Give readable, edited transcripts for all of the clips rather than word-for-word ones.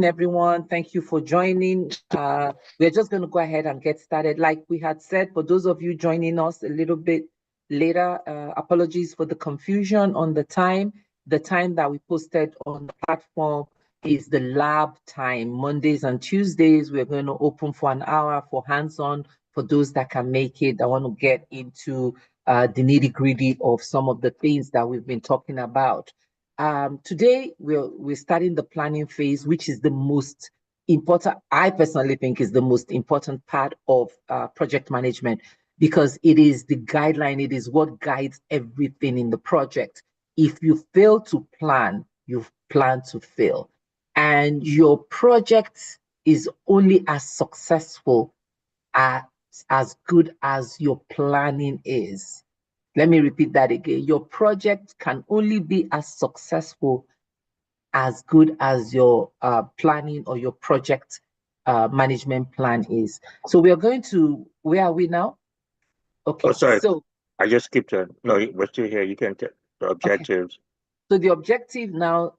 evening, everyone. Thank you for joining. We're just going to go ahead and get started. Like we had said, for those of you joining us a little bit later, apologies for the confusion on the time. The time that we posted on the platform is the lab time. Mondays and Tuesdays, we're going to open for an hour for hands-on for those that can make it. I want to get into the nitty-gritty of some of the things that we've been talking about. Today, we're starting the planning phase, which is the most important, I personally think is the most important part of project management, because it is the guideline, it is what guides everything in the project. If you fail to plan, you plan to fail. And your project is only as successful as good as your planning is. Let me repeat that again. Your project can only be as successful as good as your planning or your project management plan is. So we are going to, where are we now? Okay. Oh, sorry. So I just skipped it. No, we're still here. You can take the objectives. Okay. So the objective now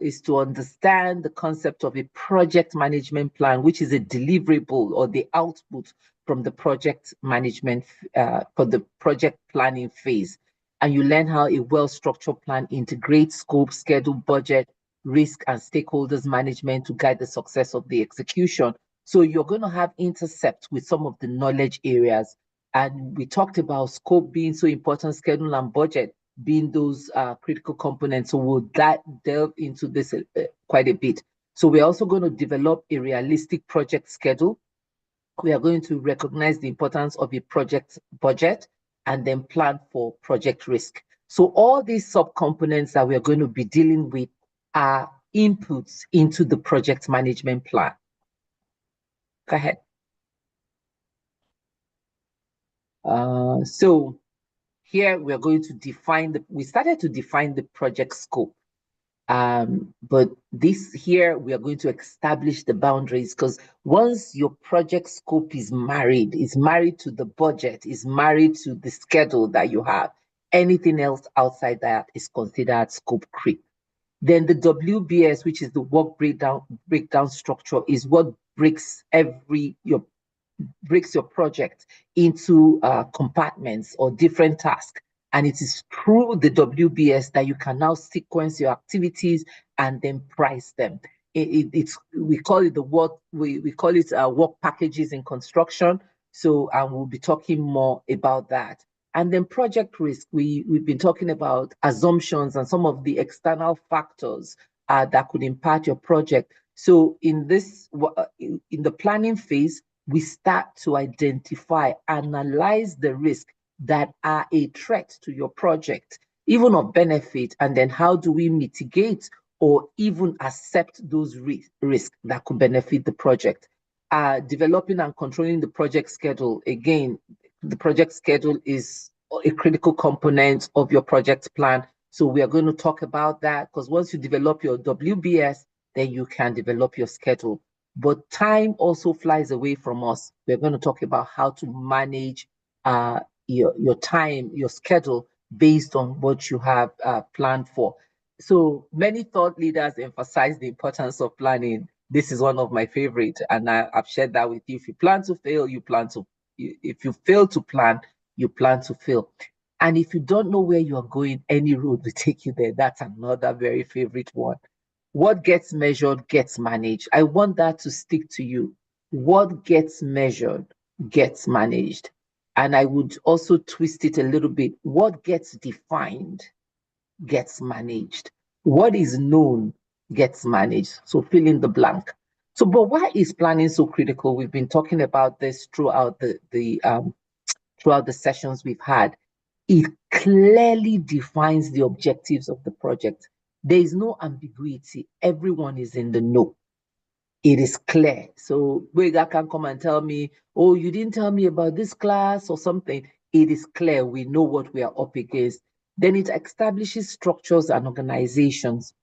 is to understand the concept of a project management plan, which is a deliverable or the output from the project management for the project planning phase. And you learn how a well-structured plan integrates scope, schedule, budget, risk, and stakeholders management to guide the success of the execution. So you're going to have intercept with some of the knowledge areas. And we talked about scope being so important, schedule and budget being those critical components. So we'll delve into this quite a bit. So we're also going to develop a realistic project schedule. We are going to recognize the importance of a project budget and then plan for project risk. So all these subcomponents that we are going to be dealing with are inputs into the project management plan. Go ahead. So here we're going to define we started to define the project scope. But this here, we are going to establish the boundaries, because once your project scope is married to the budget, is married to the schedule that you have, anything else outside that is considered scope creep. Then the WBS, which is the work breakdown structure, is what breaks your project into compartments or different tasks. And it is through the WBS that you can now sequence your activities and then price them. We call it work packages in construction. So we'll be talking more about that. And then project risk, we've been talking about assumptions and some of the external factors that could impact your project. So in the planning phase, we start to identify, analyze the risks that are a threat to your project, even of benefit, and then how do we mitigate or even accept those risks that could benefit the project. Developing and controlling the project schedule. Again, the project schedule is a critical component of your project plan. So we are going to talk about that, because once you develop your WBS, then you can develop your schedule. But time also flies away from us. We're going to talk about how to manage your time, your schedule, based on what you have planned for. So many thought leaders emphasize the importance of planning. This is one of my favorites, and I've shared that with you. If you plan to fail, if you fail to plan, you plan to fail. And if you don't know where you are going, any road will take you there. That's another very favorite one. What gets measured gets managed. I want that to stick to you. What gets measured gets managed. And I would also twist it a little bit. What gets defined gets managed. What is known gets managed. So fill in the blank. So, but why is planning so critical? We've been talking about this throughout the sessions we've had. It clearly defines the objectives of the project. There is no ambiguity. Everyone is in the know. It is clear. So Wega can come and tell me, oh, you didn't tell me about this class or something. It is clear. We know what we are up against. Then it establishes structures and organizations.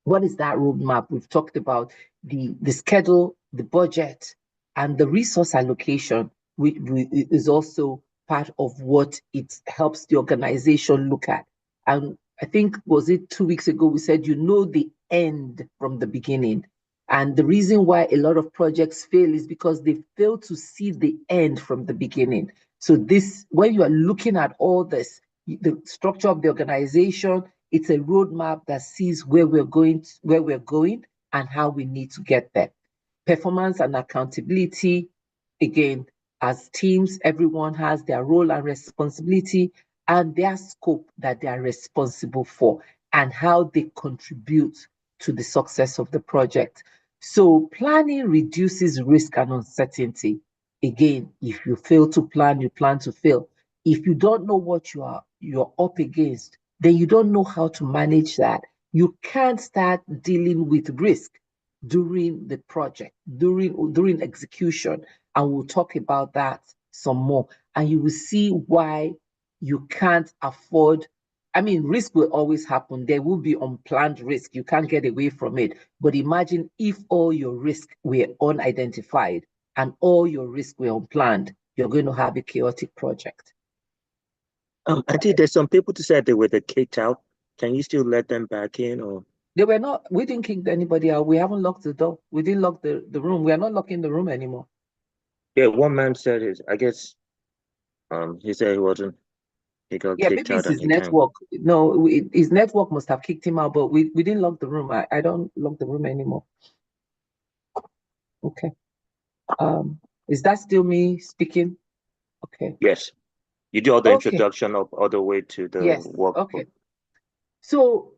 What is that roadmap? We've talked about the schedule, the budget, and the resource allocation, which is also part of what it helps the organization look at. And I think, was it 2 weeks ago, we said, you know the end from the beginning. And the reason why a lot of projects fail is because they fail to see the end from the beginning. So this, when you are looking at all this, the structure of the organization, it's a roadmap that sees where we're going, and how we need to get there. Performance and accountability, again, as teams, everyone has their role and responsibility and their scope that they are responsible for and how they contribute to the success of the project. So planning reduces risk and uncertainty. Again, if you fail to plan, you plan to fail. If you don't know what you're up against, then you don't know how to manage that. You can't start dealing with risk during the project, during execution. And we'll talk about that some more. And you will see why you can't afford. I mean, risk will always happen. There will be unplanned risk. You can't get away from it. But imagine if all your risks were unidentified and all your risks were unplanned, you're going to have a chaotic project. I think there's some people to say they were kicked out. Can you still let them back in, or? They were not, we didn't kick anybody out. We haven't locked the door. We didn't lock the room. We are not locking the room anymore. Yeah, one man said I guess he said he got kicked maybe out it's and his he can't. network. No, his network must have kicked him out, but we didn't lock the room. I don't lock the room anymore. Okay. Is that still me speaking? Okay. Yes. You do all the introduction all the way to the workbook. Okay. So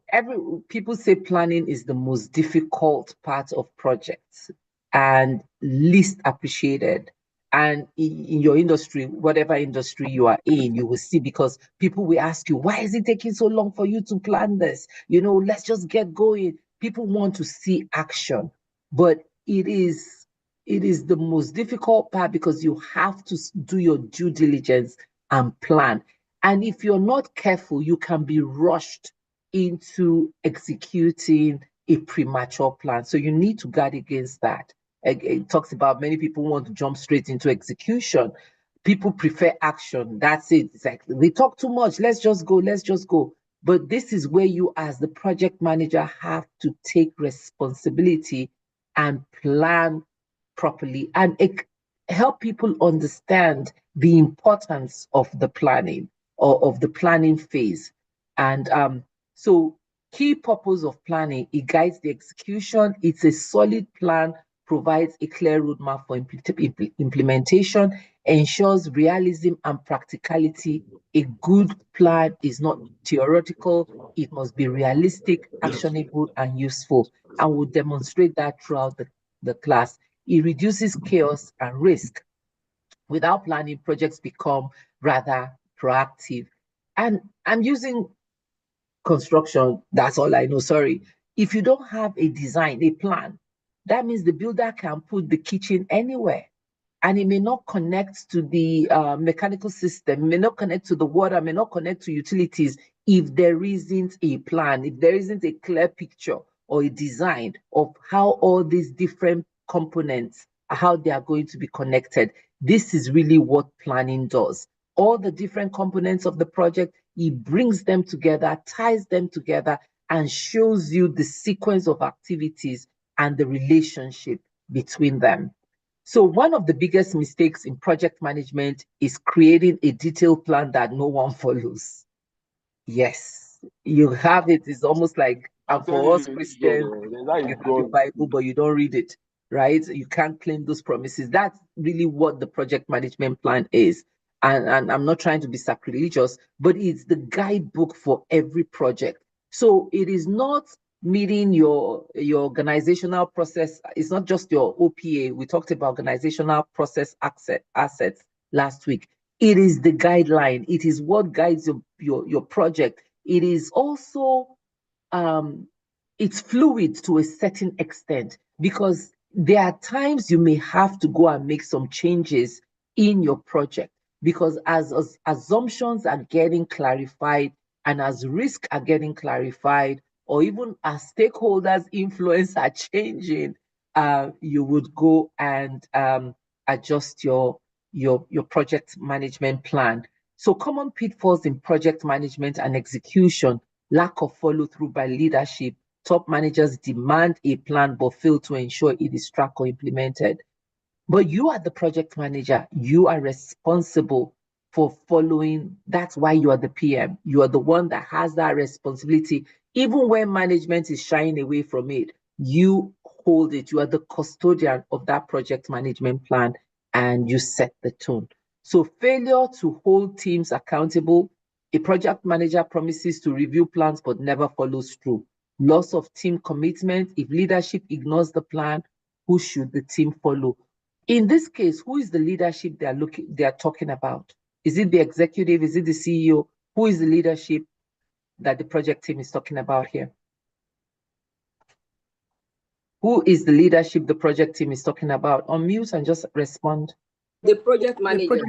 people say planning is the most difficult part of projects and least appreciated. And in your industry, whatever industry you are in, you will see, because people will ask you, why is it taking so long for you to plan this? Let's just get going. People want to see action, but it is the most difficult part because you have to do your due diligence and plan. And if you're not careful, you can be rushed into executing a premature plan. So you need to guard against that. It talks about many people want to jump straight into execution. People prefer action. That's it. It's like, we talk too much. Let's just go. But this is where you, as the project manager, have to take responsibility and plan properly and help people understand the importance of the planning or of the planning phase. And so key purpose of planning, it guides the execution. It's a solid plan, provides a clear roadmap for implementation, ensures realism and practicality. A good plan is not theoretical. It must be realistic, actionable, and useful. And we'll demonstrate that throughout the class. It reduces chaos and risk. Without planning, projects become rather proactive. And I'm using construction, that's all I know, sorry. If you don't have a design, a plan, that means the builder can put the kitchen anywhere. And it may not connect to the mechanical system, may not connect to the water, may not connect to utilities if there isn't a plan, if there isn't a clear picture or a design of how all these different components, how they are going to be connected. This is really what planning does. All the different components of the project, it brings them together, ties them together, and shows you the sequence of activities and the relationship between them. So one of the biggest mistakes in project management is creating a detailed plan that no one follows. Yes, you have it. It's almost like, and for us Christians, you have the Bible, but you don't read it, right? You can't claim those promises. That's really what the project management plan is. And I'm not trying to be sacrilegious, but it's the guidebook for every project. So it is not meeting your organizational process. It's not just your OPA. We talked about organizational process assets last week. It is the guideline. It is what guides your project. It is also it's fluid to a certain extent, because there are times you may have to go and make some changes in your project, because as assumptions are getting clarified and as risks are getting clarified, or even as stakeholders' influence are changing, you would go and adjust your project management plan. So common pitfalls in project management and execution: lack of follow through by leadership, top managers demand a plan but fail to ensure it is tracked or implemented. But you are the project manager. You are responsible for following. That's why you are the PM. You are the one that has that responsibility. Even when management is shying away from it, you hold it. You are the custodian of that project management plan and you set the tone. So failure to hold teams accountable, a project manager promises to review plans but never follows through. Loss of team commitment, if leadership ignores the plan, who should the team follow? In this case, who is the leadership they are talking about? Is it the executive? Is it the CEO? Who is the leadership that the project team is talking about here? Who is the leadership the project team is talking about? Unmute and just respond. The project manager.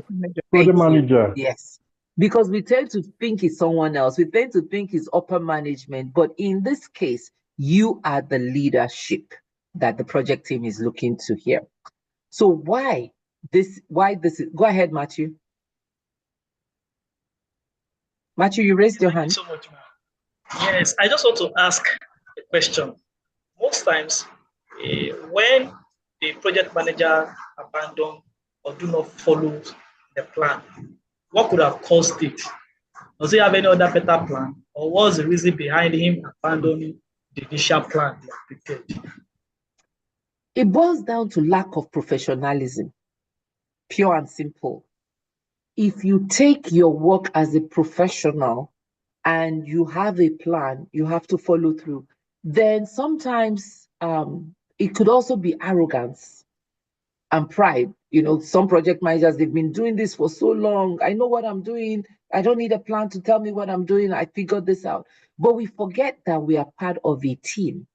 Project manager. Yes. Because we tend to think it's someone else. We tend to think it's upper management. But in this case, you are the leadership that the project team is looking to hear. So why this is, go ahead, Matthew. Matthew, you raised your hand. Thank you so much, ma'am. Yes, I just want to ask a question. Most times, when the project manager abandon or do not follow the plan, what could have caused it? Does he have any other better plan? Or what was the reason behind him abandoning the initial plan he had prepared? It boils down to lack of professionalism, pure and simple. If you take your work as a professional and you have a plan, you have to follow through, then sometimes it could also be arrogance and pride. You know, some project managers, they've been doing this for so long. I know what I'm doing. I don't need a plan to tell me what I'm doing. I figured this out. But we forget that we are part of a team.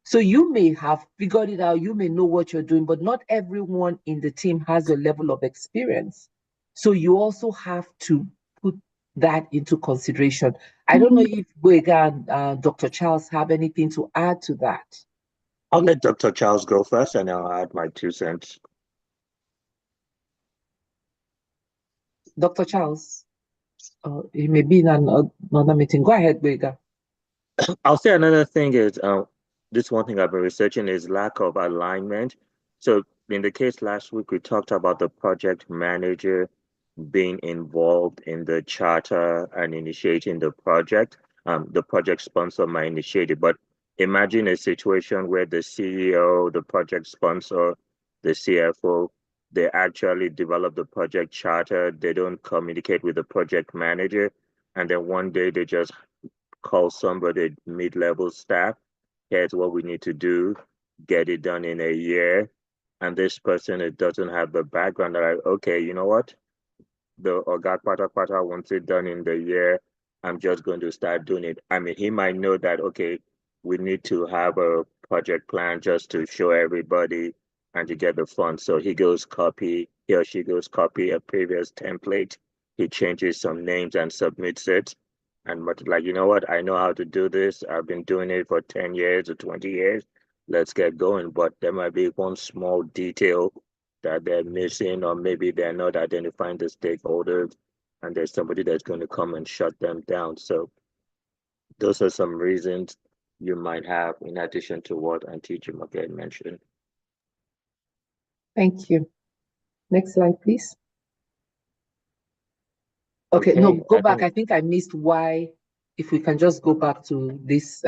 So you may have figured it out, you may know what you're doing, but not everyone in the team has your level of experience. So you also have to put that into consideration. I don't know if Boyega and Dr. Charles have anything to add to that. I'll let Dr. Charles go first and I'll add my 2 cents. Dr. Charles, he may be in another meeting. Go ahead, Boyega. I'll say another thing is, this one thing I've been researching is lack of alignment. So in the case last week, we talked about the project manager being involved in the charter and initiating the project. The project sponsor might initiate it, but imagine a situation where the CEO, the project sponsor, the CFO, they actually develop the project charter. They don't communicate with the project manager. And then one day they just call somebody mid-level staff. Here's what we need to do, get it done in a year. And this person, it doesn't have the background that okay, you know what? The Oga Pata wants it done in the year. I'm just going to start doing it. I mean, he might know that, okay, we need to have a project plan just to show everybody and to get the funds. So he or she goes copy a previous template. He changes some names and submits it. And but like, you know what, I know how to do this. I've been doing it for 10 years or 20 years. Let's get going. But there might be one small detail that they're missing, or maybe they're not identifying the stakeholders, and there's somebody that's going to come and shut them down. So those are some reasons you might have in addition to what Auntie Jumoke mentioned. Thank you. Next slide, please. Okay, no, go back. I think I missed why, if we can just go back to this,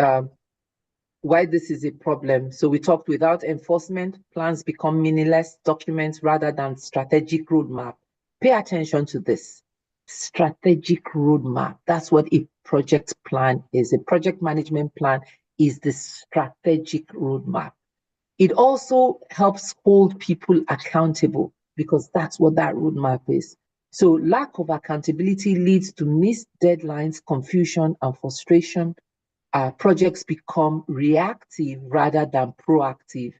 why this is a problem. So we talked without enforcement, plans become meaningless documents rather than strategic roadmap. Pay attention to this. Strategic roadmap. That's what a project plan is. A project management plan is the strategic roadmap. It also helps hold people accountable because that's what that roadmap is. So lack of accountability leads to missed deadlines, confusion, and frustration. Projects become reactive rather than proactive,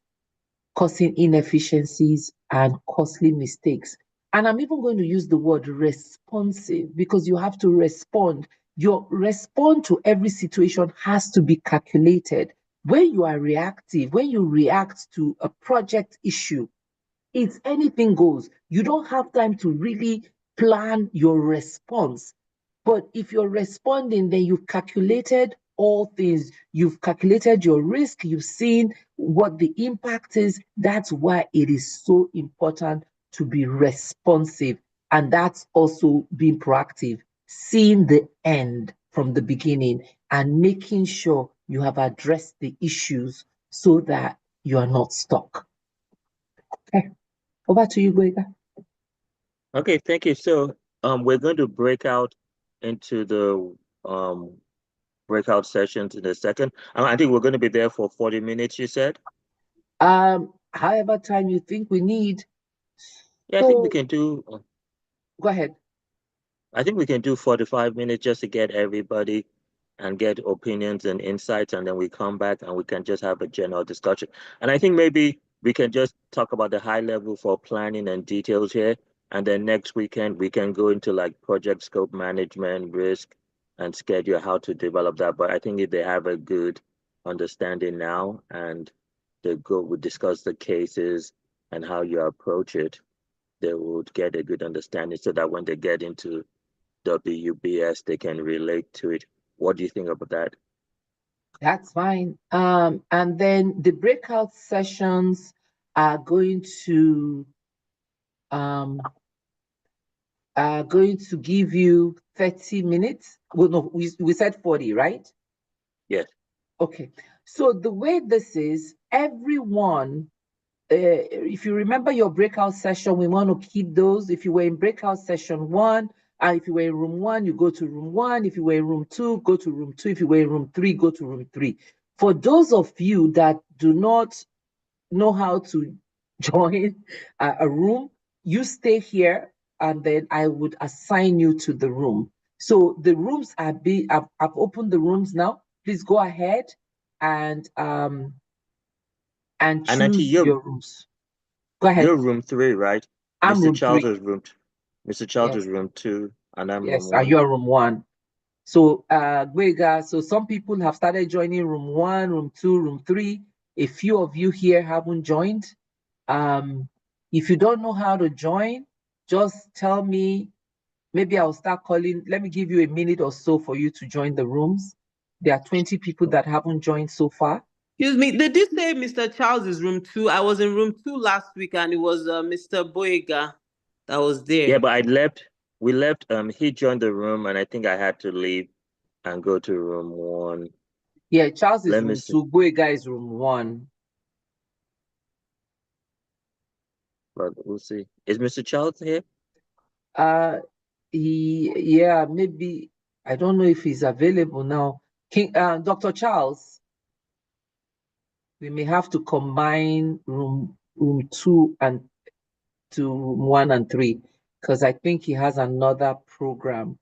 causing inefficiencies and costly mistakes. And I'm even going to use the word responsive because you have to respond. Your response to every situation has to be calculated. When you are reactive, when you react to a project issue, it's anything goes. You don't have time to really plan your response. But if you're responding, then you've calculated all things. You've calculated your risk. You've seen what the impact is. That's why it is so important to be responsive. And that's also being proactive, seeing the end from the beginning and making sure you have addressed the issues so that you are not stuck. Okay, over to you, Gwega. Okay, thank you. So we're going to break out into the breakout sessions in a second. I think we're going to be there for 40 minutes, you said? However time you think we need. Yeah, I think we can do, Go ahead. I think we can do 45 minutes just to get everybody and get opinions and insights, and then we come back and we can just have a general discussion. And I think maybe we can just talk about the high level for planning and details here. And then next weekend, we can go into like project scope management, risk, and schedule how to develop that. But I think if they have a good understanding now and they go, we discuss the cases and how you approach it, they would get a good understanding so that when they get into WBS, they can relate to it. What do you think about that? That's fine. And then the breakout sessions are going to give you 30 minutes. Well, no, we said 40, right? Yes. Okay. So the way this is, everyone, if you remember your breakout session, we want to keep those. If you were in breakout session 1, if you were in room 1, you go to room 1. If you were in room 2, go to room 2. If you were in room 3, go to room 3. For those of you that do not know how to join a room, you stay here and then I would assign you to the room. So the rooms I've opened the rooms now. Please go ahead and choose your rooms. Go ahead. You're room 3, right? I'm Mr. room Charles 3. is Mr. Charles Yes. is room 2, and I'm Yes, room 1. and you're room 1. So Gwega, so some people have started joining room 1, room 2, room 3. A few of you here haven't joined. If you don't know how to join, just tell me. Maybe I'll start calling. Let me give you a minute or so for you to join the rooms. There are 20 people that haven't joined so far. Excuse me, they did say Mr. Charles is room 2. I was in room 2 last week and it was Mr. Boyega that was there. Yeah, but we left, he joined the room and I think I had to leave and go to room 1. Yeah, Charles is room 2, Boyega is room 1. But we'll see. Is Mr. Charles here? Yeah, maybe. I don't know if he's available now. Dr. Charles, we may have to combine room 2 and to room 1 and 3 because I think he has another program.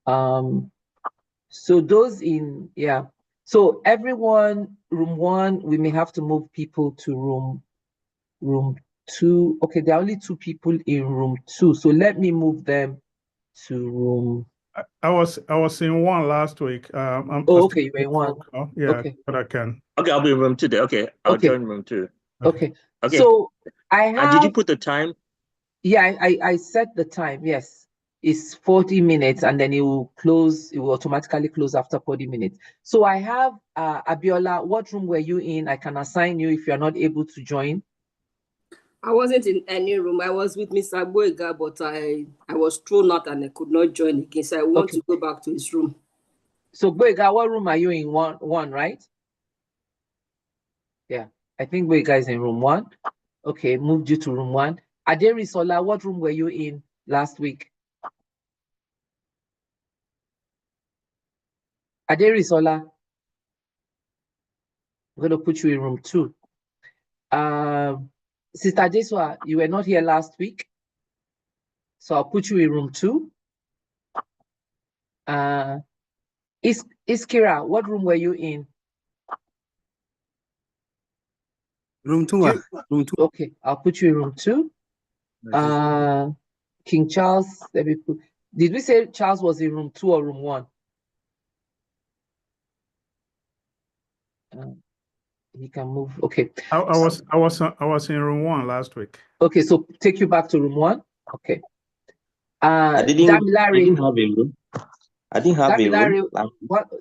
So those in, yeah. So everyone, room 1, we may have to move people to room 2. Okay, there are only 2 people in room 2. So let me move them to room. I was in 1 last week. Okay, you were in 1. Yeah, okay. But I can. Okay, I'll be in room 2 there. Okay, I'll join room 2. Okay. So I have. And did you put the time? Yeah, I set the time. Yes, it's 40 minutes, and then it will close. It will automatically close after 40 minutes. So I have Abiola. What room were you in? I can assign you if you are not able to join. I wasn't in any room. I was with Mr. Boyega, but I was thrown out and I could not join again. So I want to go back to his room. So Boyega, what room are you in? One, right? Yeah, I think Boyega is in room 1. Okay, moved you to room 1. Aderisola, what room were you in last week? Aderisola, I'm going to put you in room 2. Sister Jesua, you were not here last week, so I'll put you in room 2. Iskira, what room were you in? Room 2. Room 2. Okay, I'll put you in room 2. King Charles, let me put. Did we say Charles was in room 2 or room 1? He can move. Okay. I was in room 1 last week. Okay, so take you back to room 1. Okay. I didn't have a room. I didn't have a room.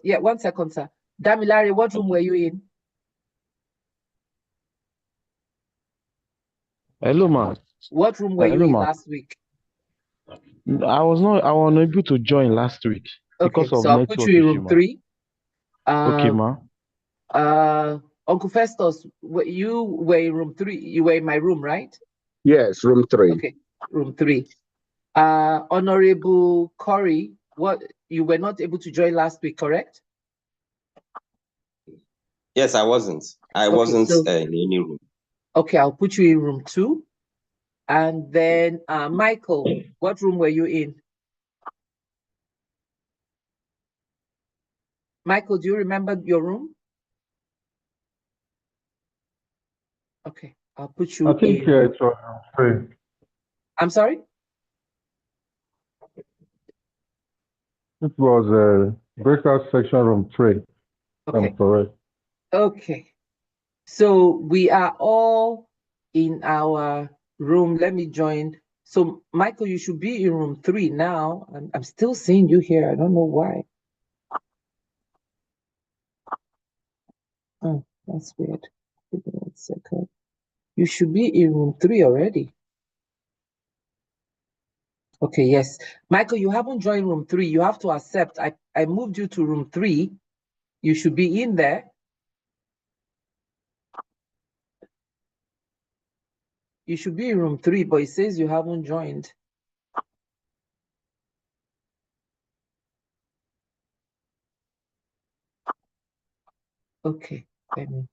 Yeah, 1 second, sir. Damilare, what room were you in? Hello, ma. What room were you Hello, in ma. last week? I was unable to join last week because Okay, of so I'll put network you in issue, room ma. 3. Okay, ma. Uncle Festus, you were in room 3. You were in my room, right? Yes, room 3. Okay, room 3. Honorable Corey, what you were not able to join last week, correct? Yes, I wasn't. I Okay, wasn't so in any room. okay, I'll put you in room 2. And then Michael, what room were you in? Michael, do you remember your room? Okay, I'll put you I think in. it was free. I'm sorry? It was breakout section room 3. Okay. I'm correct. Okay. So we are all in our room. Let me join. So Michael, you should be in room 3 now. I'm still seeing you here. I don't know why. Oh, that's weird. Give me 1 second. You should be in room 3 already. Okay, yes. Michael, you haven't joined room 3. You have to accept. I moved you to room 3. You should be in there. You should be in room 3, but it says you haven't joined. Okay, let me.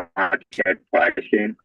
That question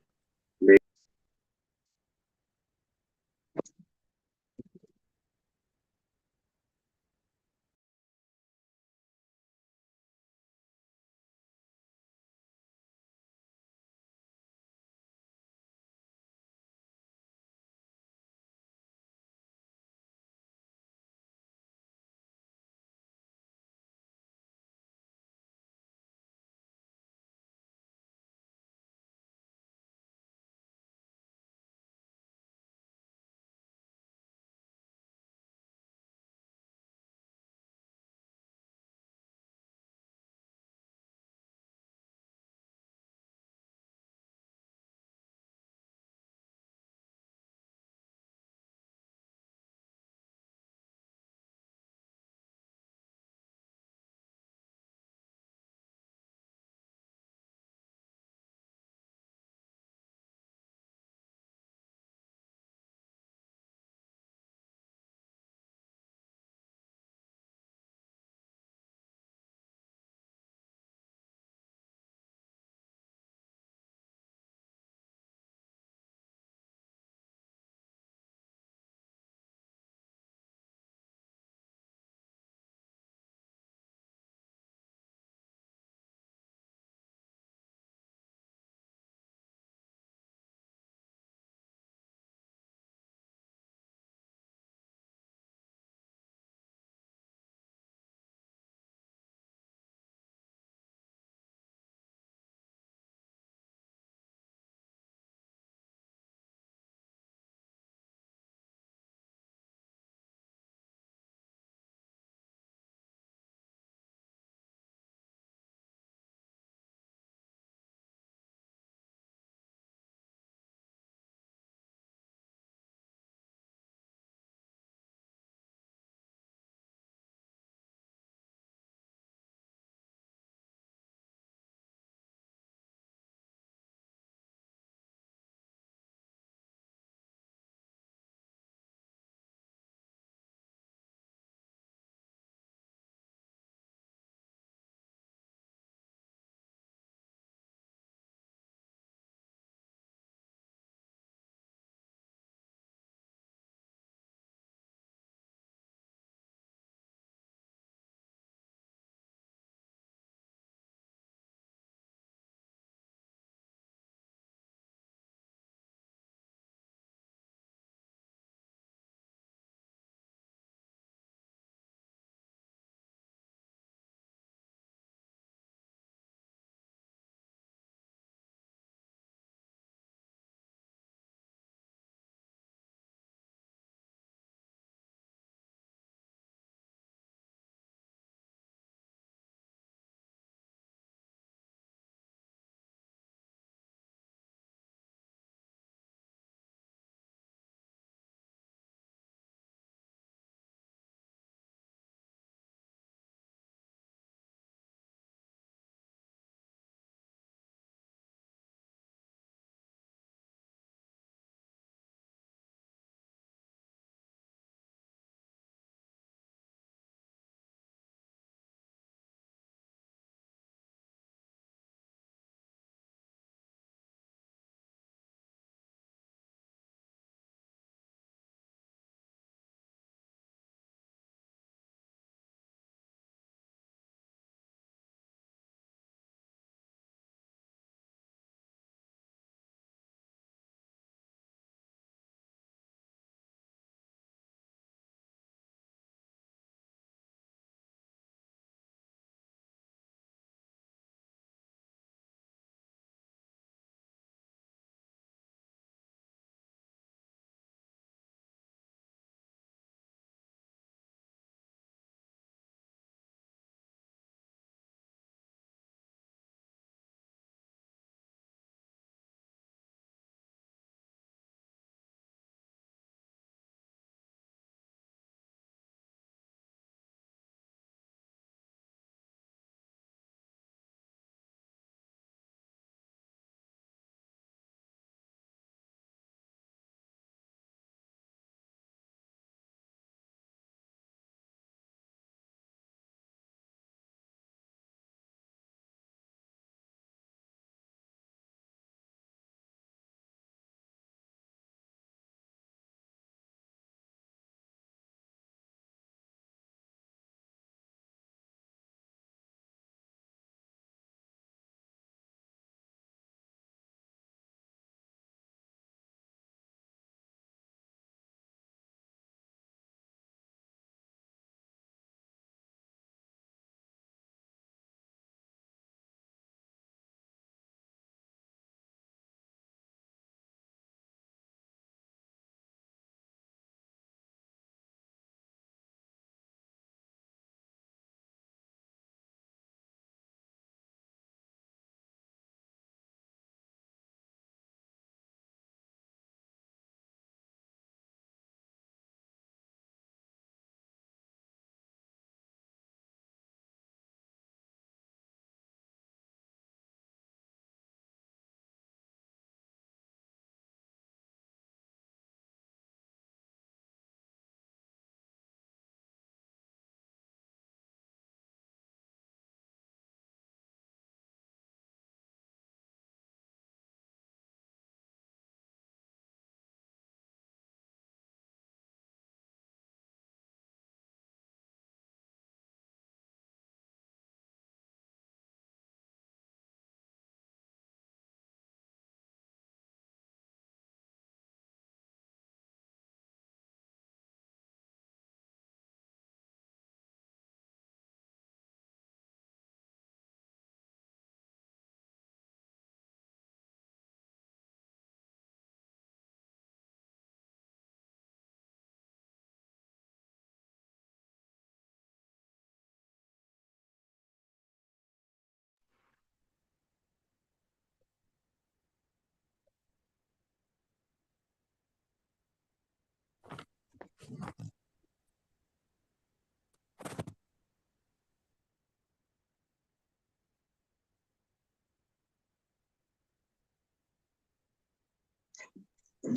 Am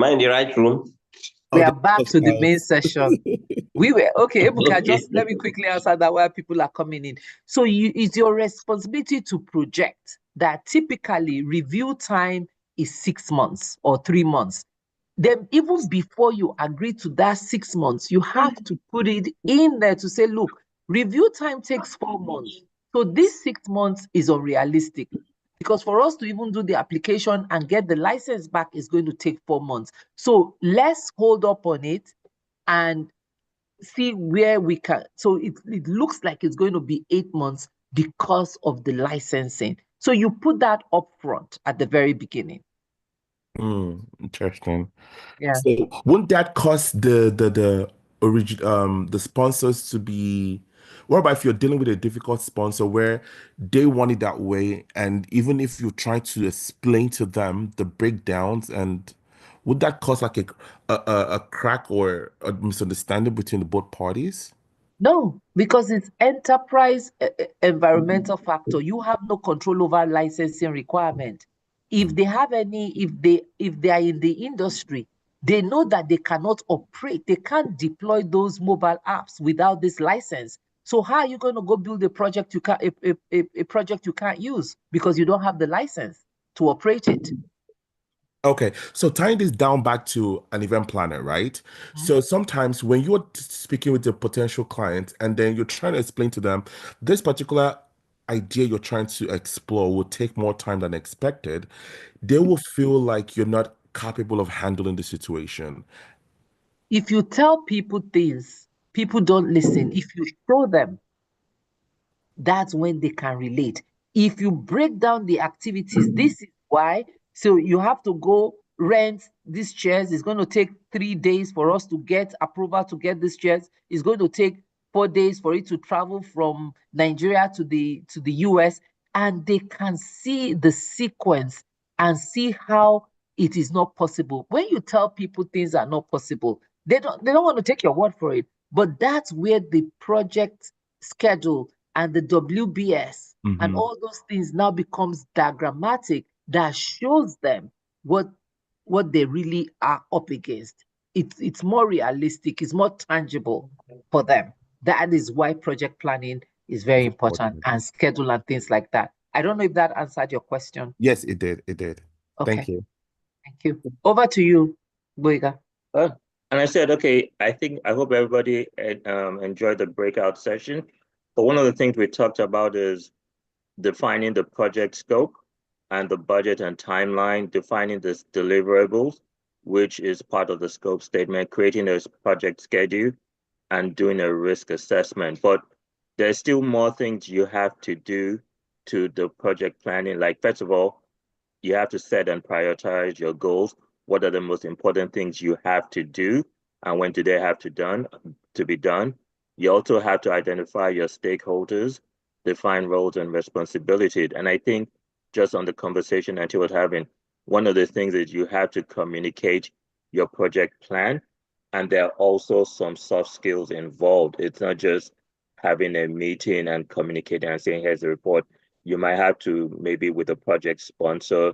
I in the right room? We are back to the main session. We were okay. Ebuka, Okay. just let me quickly answer that while people are coming in. So it's your responsibility to project that typically review time is 6 months or 3 months. Then even before you agree to that 6 months, you have to put it in there to say, look, review time takes 4 months. So this 6 months is unrealistic. Because for us to even do the application and get the license back is going to take 4 months. So let's hold up on it and see where we can. So it looks like it's going to be 8 months because of the licensing. So you put that up front at the very beginning. Interesting. Yeah. So wouldn't that cause the sponsors to be, what about if you're dealing with a difficult sponsor where they want it that way, and even if you try to explain to them the breakdowns, and would that cause like a crack or a misunderstanding between the both parties? No, because it's enterprise environmental factor. You have no control over licensing requirement. If they have any, if they are in the industry, they know that they cannot operate, they can't deploy those mobile apps without this license. So how are you going to go build a project you can't a project you can't use because you don't have the license to operate it? Okay, so tying this down back to an event planner, right? So sometimes when you're speaking with a potential client and then you're trying to explain to them this particular idea you're trying to explore will take more time than expected, they will feel like you're not capable of handling the situation. If you tell people things, people don't listen. If you show them, that's when they can relate. If you break down the activities, this is why. So you have to go rent these chairs. It's going to take 3 days for us to get approval to get these chairs. It's going to take 4 days for it to travel from Nigeria to the US. And they can see the sequence and see how it is not possible. When you tell people things are not possible, they don't want to take your word for it. But that's where the project schedule and the WBS and all those things now becomes diagrammatic that shows them what they really are up against. It's more realistic, it's more tangible for them. That is why project planning is very important, and schedule and things like that. I don't know if that answered your question. Yes, it did. It did. Okay. Thank you. Thank you. Over to you, Boyega. And I said, okay, I hope everybody enjoyed the breakout session. But one of the things we talked about is defining the project scope and the budget and timeline, defining the deliverables, which is part of the scope statement, creating a project schedule, and doing a risk assessment. But there's still more things you have to do to the project planning. Like, first of all, you have to set and prioritize your goals. What are the most important things you have to do, and when do they have to be done? You also have to identify your stakeholders, define roles and responsibilities. And I think just on the conversation Auntie was having, one of the things is you have to communicate your project plan, and there are also some soft skills involved. It's not just having a meeting and communicating and saying, here's the report. You might have to, maybe with a project sponsor,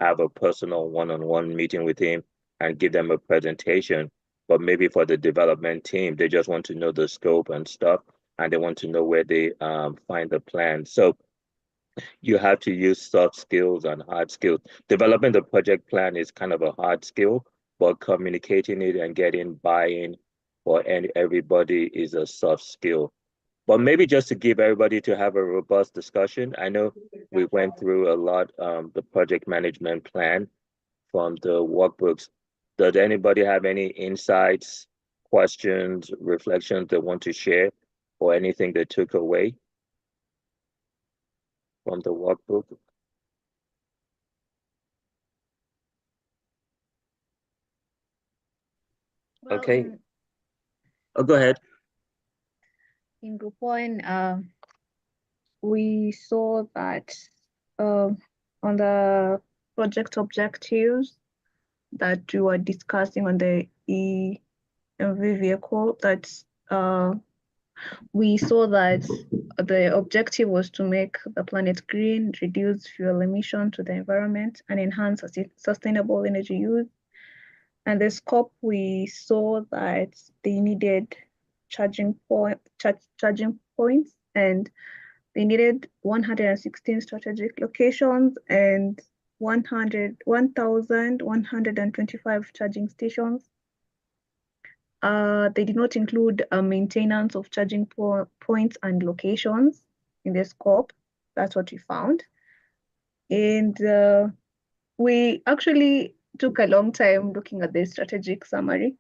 have a personal one-on-one meeting with him and give them a presentation. But maybe for the development team, they just want to know the scope and stuff, and they want to know where they find the plan. So you have to use soft skills and hard skills. Developing the project plan is kind of a hard skill, but communicating it and getting buy-in for everybody is a soft skill. But maybe just to give everybody to have a robust discussion. I know we went through a lot, the project management plan from the workbooks. Does anybody have any insights, questions, reflections they want to share, or anything they took away from the workbook? Well, Okay. Go ahead. In group one, we saw that on the project objectives that we were discussing on the EMV vehicle, that we saw that the objective was to make the planet green, reduce fuel emission to the environment, and enhance sustainable energy use. And the scope, we saw that they needed charging points, and they needed 116 strategic locations and 1,125 charging stations. They did not include maintenance of charging points and locations in the scope. That's what we found. And we actually took a long time looking at the strategic summary,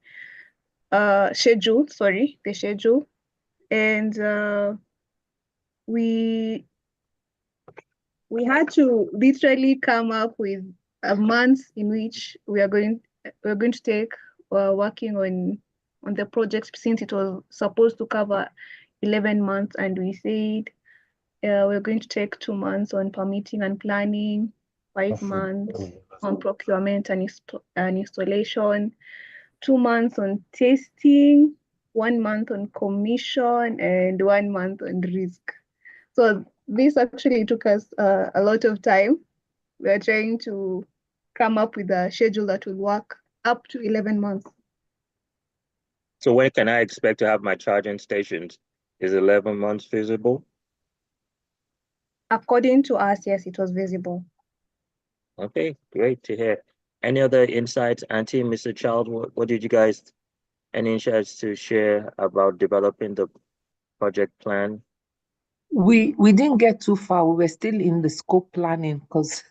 the schedule. And we had to literally come up with a month in which we're going to take working on the project, since it was supposed to cover 11 months, and we said we're going to take 2 months on permitting and planning, 5 months on procurement and installation, 2 months on testing, 1 month on commission, and 1 month on risk. So this actually took us a lot of time. We are trying to come up with a schedule that will work up to 11 months. So when can I expect to have my charging stations? Is 11 months feasible? According to us, yes, it was visible. Okay, great to hear. Any other insights, Auntie, Mr. Child? What did you guys, any insights to share about developing the project plan? We didn't get too far. We were still in the scope planning, because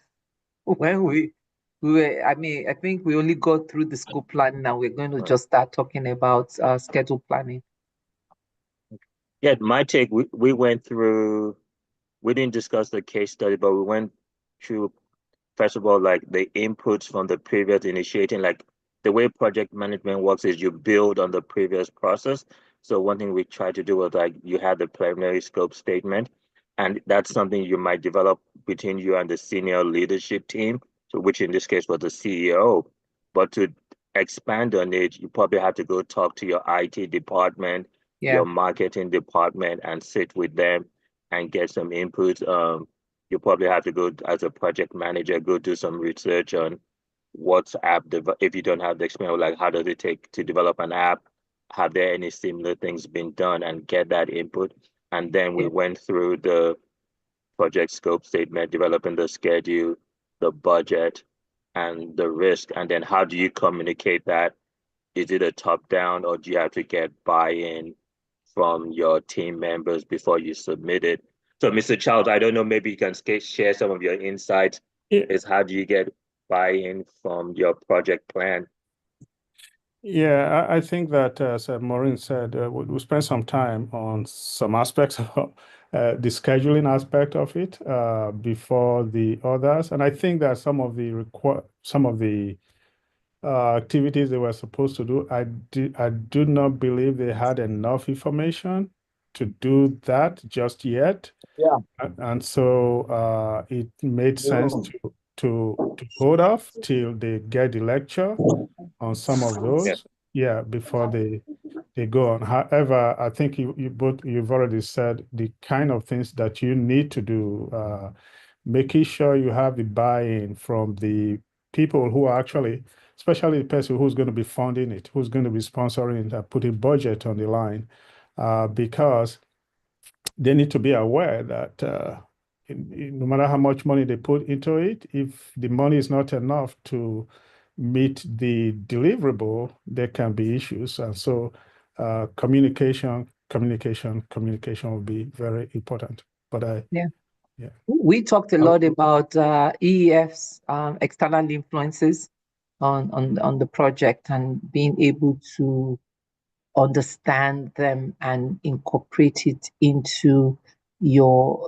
when we were, I think we only got through the scope planning. Now we're going to just start talking about schedule planning. Yeah, my take, we went through, we didn't discuss the case study, but we went through, first of all, like the inputs from the previous initiating, like the way project management works is you build on the previous process. So one thing we tried to do was, like, you had the preliminary scope statement, and that's something you might develop between you and the senior leadership team, so which in this case was the CEO. But to expand on it, you probably have to go talk to your IT department, your marketing department, and sit with them and get some input. You probably have to go as a project manager, go do some research on what's app, if you don't have the experience, like how does it take to develop an app? Have there any similar things been done, and get that input? And then we went through the project scope statement, developing the schedule, the budget, and the risk. And then how do you communicate that? Is it a top down, or do you have to get buy-in from your team members before you submit it? So Mr. Charles, I don't know, maybe you can share some of your insights. Is how do you get buy-in from your project plan? Yeah, I think that, as Maureen said, we spent some time on some aspects of the scheduling aspect of it before the others, and I think that some of the activities they were supposed to do, I do not believe they had enough information to do that just yet. Yeah. And so it made sense to hold off till they get the lecture on some of those, before they go on. However, I think you've already said the kind of things that you need to do, making sure you have the buy-in from the people who are actually, especially the person who's going to be funding it, who's going to be sponsoring it, putting budget on the line, because they need to be aware that no matter how much money they put into it, if the money is not enough to meet the deliverable, there can be issues. And so communication will be very important. But we talked a lot about EEF's external influences on the project, and being able to understand them and incorporate it into your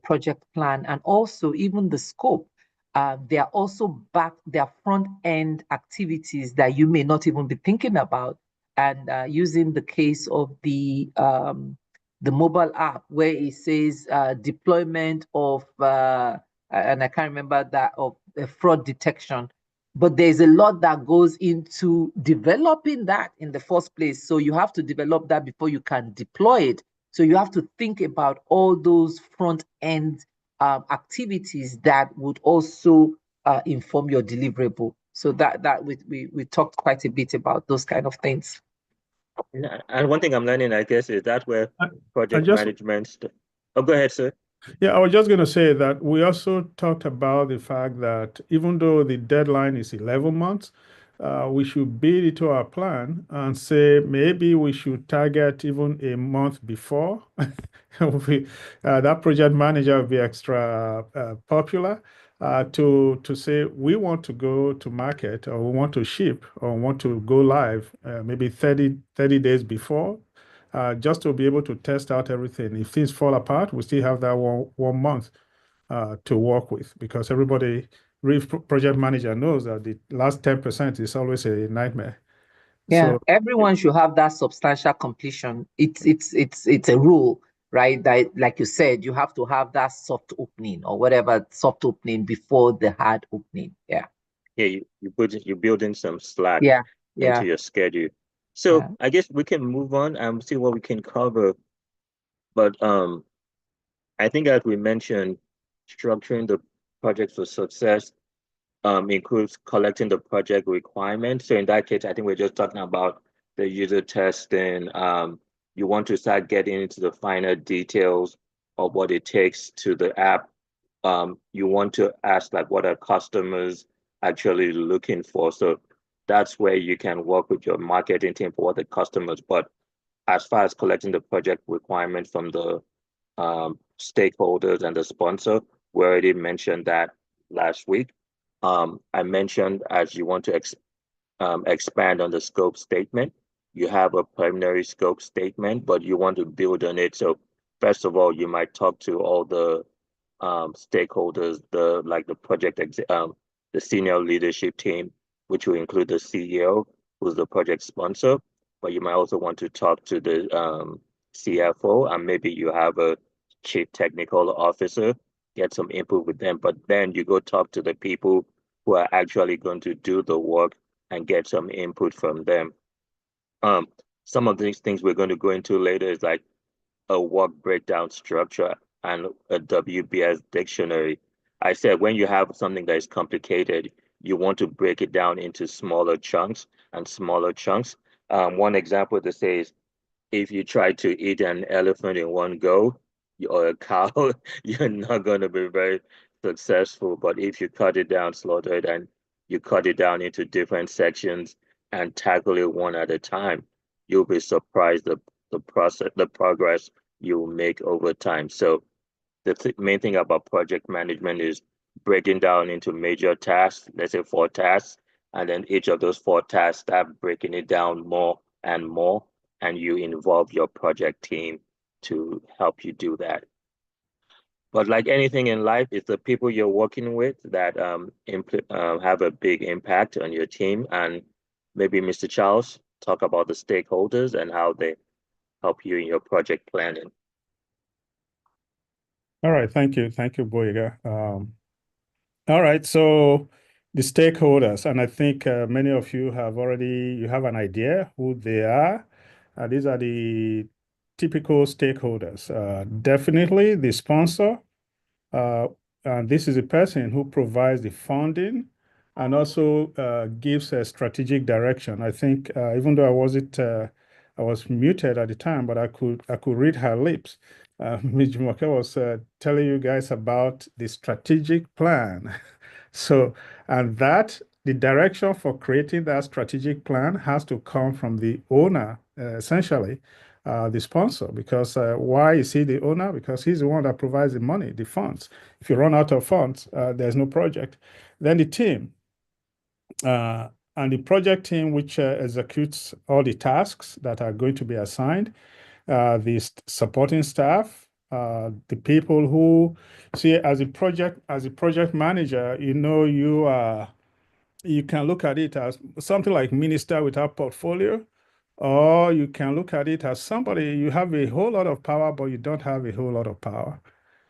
project plan, and also even the scope. There are also there are front end activities that you may not even be thinking about, and using the case of the mobile app, where it says deployment of and I can't remember that, of fraud detection. But there's a lot that goes into developing that in the first place. So you have to develop that before you can deploy it. So you have to think about all those front end activities that would also inform your deliverable. So that we talked quite a bit about those kind of things. And one thing I'm learning, I guess, is that where project management. Oh, go ahead, sir. Yeah, I was just going to say that we also talked about the fact that even though the deadline is 11 months, we should build into our plan and say maybe we should target even a month before. That project manager will be extra popular to say we want to go to market, or we want to ship, or want to go live maybe 30 days before. Just to be able to test out everything. If things fall apart, we still have that one month to work with, because everybody, project manager knows that the last 10% is always a nightmare. Yeah, so everyone should have that substantial completion. It's a rule, right? That, like you said, you have to have that soft opening or whatever soft opening before the hard opening. Yeah. Yeah, you build in some slack into your schedule. So I guess we can move on and see what we can cover. But I think, as we mentioned, structuring the project for success includes collecting the project requirements. So in that case, I think we're just talking about the user testing. You want to start getting into the finer details of what it takes to the app. You want to ask, like, what are customers actually looking for? So that's where you can work with your marketing team for what the customers. But as far as collecting the project requirement from the stakeholders and the sponsor, we already mentioned that last week. I mentioned, as you want to expand on the scope statement, you have a preliminary scope statement, but you want to build on it. So first of all, you might talk to all the stakeholders, the project, the senior leadership team, which will include the CEO, who's the project sponsor, but you might also want to talk to the CFO, and maybe you have a chief technical officer, get some input with them, but then you go talk to the people who are actually going to do the work and get some input from them. Some of these things we're going to go into later is like a work breakdown structure and a WBS dictionary. I said, when you have something that is complicated, you want to break it down into smaller chunks and smaller chunks. One example to say is, if you try to eat an elephant in one go, or a cow, you're not going to be very successful. But if you cut it down, slaughter it, and you cut it down into different sections and tackle it one at a time, you'll be surprised the progress you make over time. So the main thing about project management is breaking down into major tasks, let's say 4 tasks, and then each of those 4 tasks, start breaking it down more and more, and you involve your project team to help you do that. But like anything in life, it's the people you're working with that have a big impact on your team. And maybe Mr. Charles, talk about the stakeholders and how they help you in your project planning. All right, thank you, Boyega. All right, so the stakeholders, and I think many of you have an idea who they are. These are the typical stakeholders. Definitely the sponsor, and this is a person who provides the funding and also gives a strategic direction. I think even though I was muted at the time, but I could read her lips. Ms. Jumoke was telling you guys about the strategic plan. So, and the direction for creating that strategic plan has to come from the owner, essentially, the sponsor. Because why is he the owner? Because he's the one that provides the money, the funds. If you run out of funds, there's no project. Then the team, and the project team, which executes all the tasks that are going to be assigned, the supporting staff, the people who see as a project manager, you can look at it as something like minister without portfolio, or you can look at it as somebody, you have a whole lot of power, but you don't have a whole lot of power.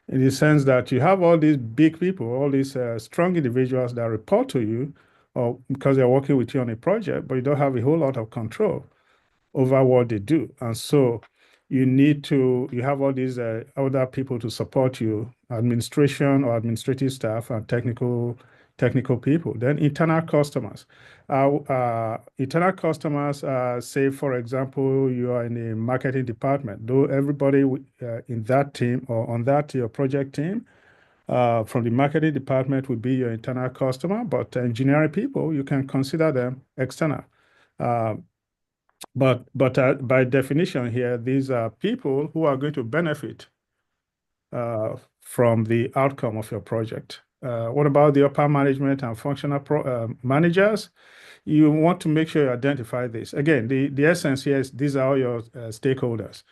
in the sense that you have all these big people, all these strong individuals that report to you, or because they're working with you on a project, but you don't have a whole lot of control over what they do. And so you have all these other people to support you, administration or administrative staff and technical people. Then internal customers. Internal customers, say, for example, you are in the marketing department. Though everybody in that team or on that your project team from the marketing department would be your internal customer, but engineering people, you can consider them external. But by definition here, these are people who are going to benefit from the outcome of your project. What about the upper management and functional managers? You want to make sure you identify this. Again, the essence here is these are all your stakeholders.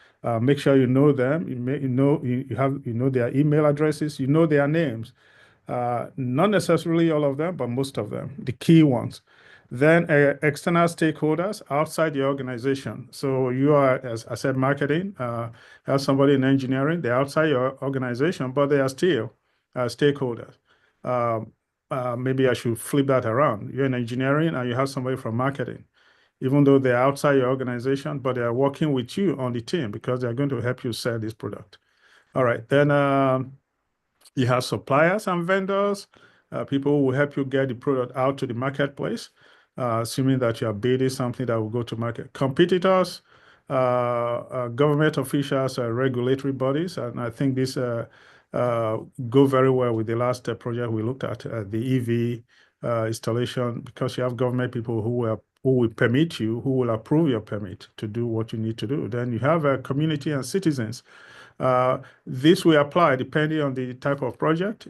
Make sure you know them. You know their email addresses. You know their names. Not necessarily all of them, but most of them, the key ones. Then external stakeholders outside the organization. So you are, as I said, marketing, have somebody in engineering, they're outside your organization, but they are still stakeholders. Maybe I should flip that around. You're in engineering and you have somebody from marketing, even though they're outside your organization, but they are working with you on the team because they're going to help you sell this product. All right, then you have suppliers and vendors, people who will help you get the product out to the marketplace, assuming that you are building something that will go to market. Competitors, government officials, regulatory bodies, and I think this go very well with the last project we looked at, the EV installation, because you have government people who will permit you, who will approve your permit to do what you need to do. Then you have a community and citizens. This will apply depending on the type of project.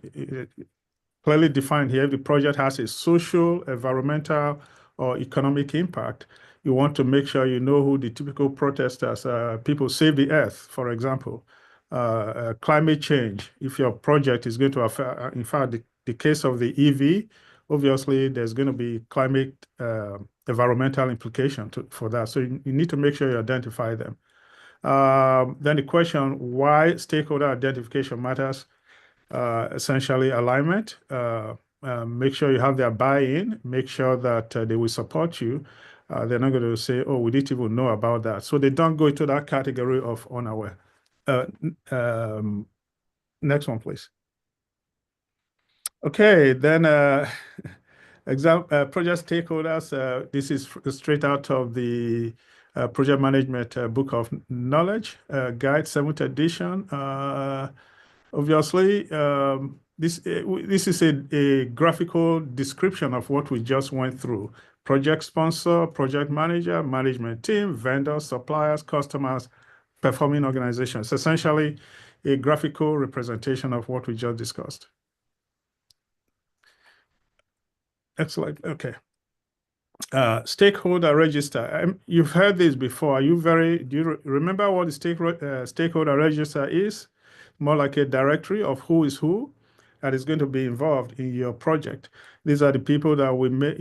Clearly defined here, if the project has a social, environmental, or economic impact, you want to make sure you know who the typical protesters, people save the earth, for example, climate change. If your project is going to affect, in fact, the case of the EV, obviously there's going to be climate, environmental implication for that. So you need to make sure you identify them. Then the question, why stakeholder identification matters, essentially alignment. Make sure you have their buy-in, make sure that they will support you. They're not going to say, oh, we didn't even know about that. So they don't go into that category of unaware. Next one, please. Okay, then project stakeholders. This is straight out of the Project Management Book of Knowledge, Guide, 7th edition. Obviously, this is a graphical description of what we just went through. Project sponsor, project manager, management team, vendors, suppliers, customers, performing organizations. Essentially, a graphical representation of what we just discussed. Excellent. Okay. Stakeholder register. You've heard this before. Do you remember what the stakeholder register is? More like a directory of who is who that is going to be involved in your project. These are the people that we may,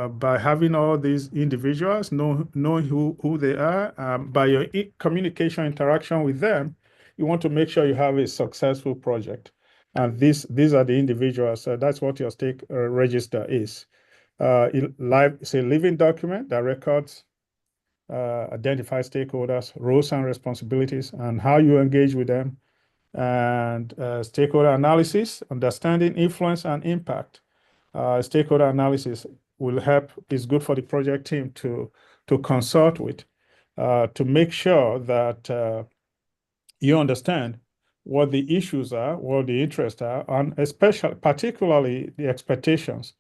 by having all these individuals, knowing who they are, by your communication interaction with them, you want to make sure you have a successful project. And these are the individuals. So that's what your stake register is. It's a living document that records, identifies stakeholders, roles and responsibilities, and how you engage with them, and stakeholder analysis, understanding influence and impact. Stakeholder analysis is good for the project team to consult with, to make sure that you understand what the issues are, what the interests are, and particularly the expectations.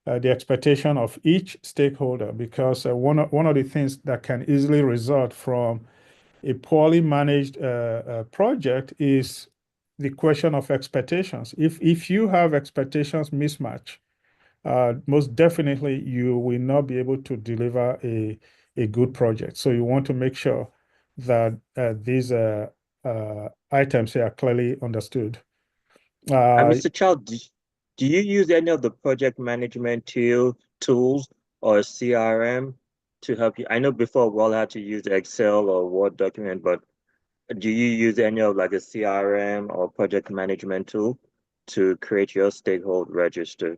The expectation of each stakeholder, because one of the things that can easily result from a poorly managed project is the question of expectations. If you have expectations mismatch, most definitely you will not be able to deliver a good project. So you want to make sure that these items are clearly understood. Mr. Charles, do you use any of the project management tools or CRM to help you? I know before we all had to use Excel or Word document, but do you use any of like a CRM or project management tool to create your stakeholder register?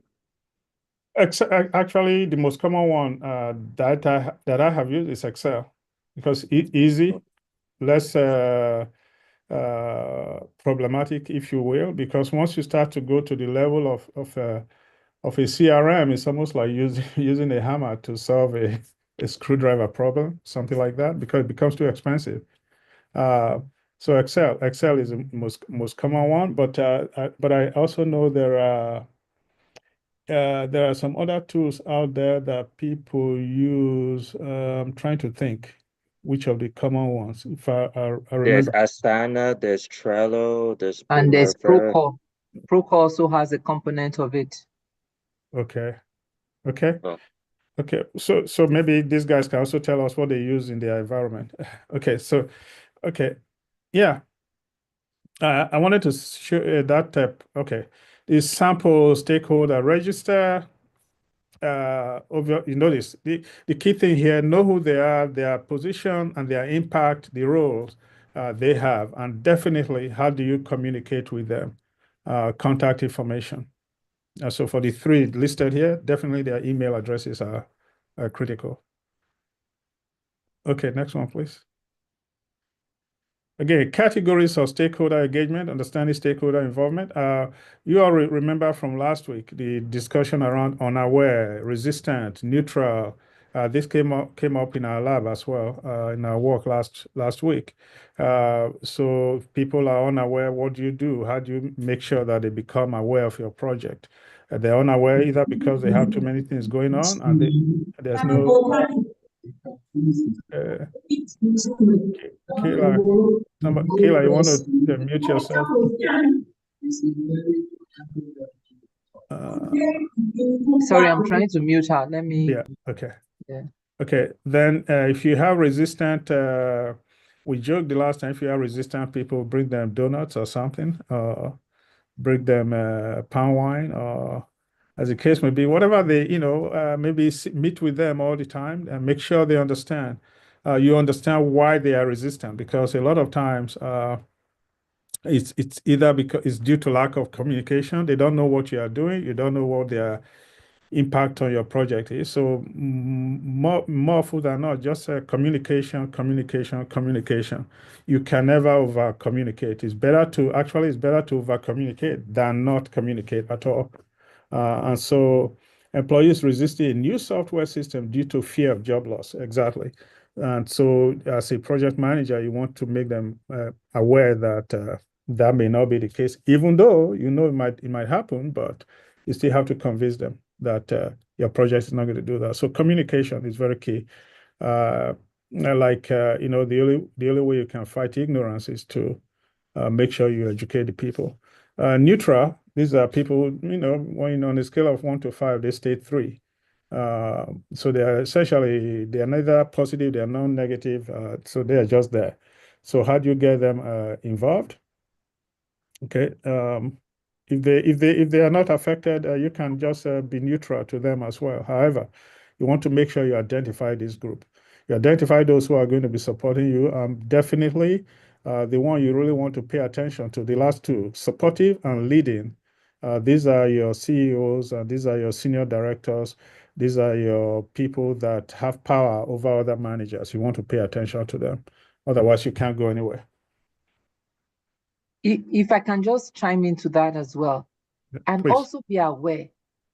Actually, the most common one that I have used is Excel, because it's easy, less problematic, if you will, because once you start to go to the level of a CRM, it's almost like using a hammer to solve a screwdriver problem, something like that, because it becomes too expensive. So Excel is the most common one, but I also know there are some other tools out there that people use. I'm trying to think which of the common ones. If I There's remember. Asana, there's Trello, there's And there's Primavera. Procore. Procore also has a component of it. Okay. Oh. Okay. So maybe these guys can also tell us what they use in their environment. Okay. Yeah. I wanted to show that. Okay. The sample stakeholder register. You notice the key thing here: know who they are, their position, and their impact, the roles they have, and definitely how do you communicate with them. Contact information. So for the three listed here, definitely their email addresses are critical. Okay, next one, please. Again, categories of stakeholder engagement, understanding stakeholder involvement. You all remember from last week the discussion around unaware, resistant, neutral. This came up in our lab as well in our work last week. So if people are unaware, what do you do? How do you make sure that they become aware of your project? They're unaware either because they have too many things going on and there's no. Kayla, you want to mute yourself? Sorry, I'm trying to mute her. Let me. Yeah. Okay. Yeah. Okay. Then, if you have resistant, we joked the last time. If you have resistant people, bring them donuts or something. Bring them palm wine, or as the case may be, whatever they, maybe meet with them all the time and make sure they understand. You understand why they are resistant, because a lot of times it's either because it's due to lack of communication. They don't know what you are doing. You don't know what their impact on your project is. So more often than not, just communication. You can never over communicate. It's better to over communicate than not communicate at all. And so employees resisting a new software system due to fear of job loss. Exactly. And so as a project manager, you want to make them aware that that may not be the case, even though it might happen, but you still have to convince them that your project is not going to do that. So communication is very key. The only way you can fight ignorance is to make sure you educate the people. Neutral, these are people, when on a scale of 1 to 5, they state 3. So they are neither positive, they are non-negative, so they are just there. So how do you get them involved? Okay. If they are not affected, you can just be neutral to them as well. However, you want to make sure you identify this group. You identify those who are going to be supporting you. Definitely, the one you really want to pay attention to, the last two, supportive and leading. These are your CEOs, and these are your senior directors. These are your people that have power over other managers. You want to pay attention to them. Otherwise, you can't go anywhere. If I can just chime into that as well, and please. also be aware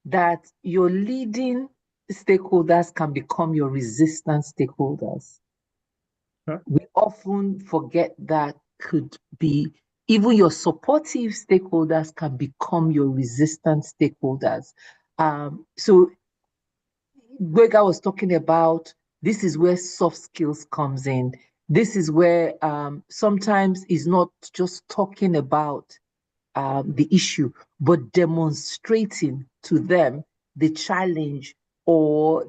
that your leading stakeholders can become your resistant stakeholders. Huh? We often forget that could be even your supportive stakeholders can become your resistant stakeholders. So Gboyega was talking about this is where soft skills comes in. This is where sometimes it's not just talking about the issue, but demonstrating to them the challenge or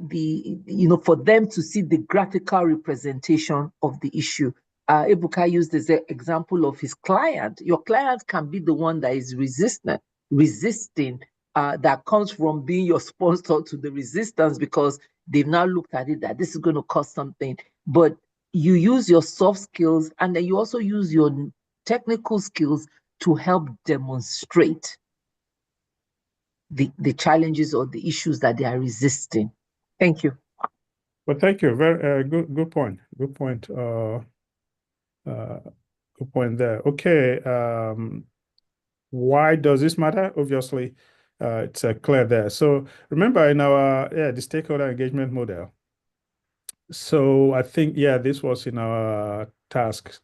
for them to see the graphical representation of the issue. Ebuka used this example of his client. Your client can be the one that is resisting, that comes from being your sponsor to the resistance because they've now looked at it that this is going to cost something. But you use your soft skills and then you also use your technical skills to help demonstrate the challenges or the issues that they are resisting. Thank you. Well, thank you. Very good point. Good point. Good point there. Okay. Why does this matter? Obviously, it's clear there. So remember in our the stakeholder engagement model. So I think this was in our task.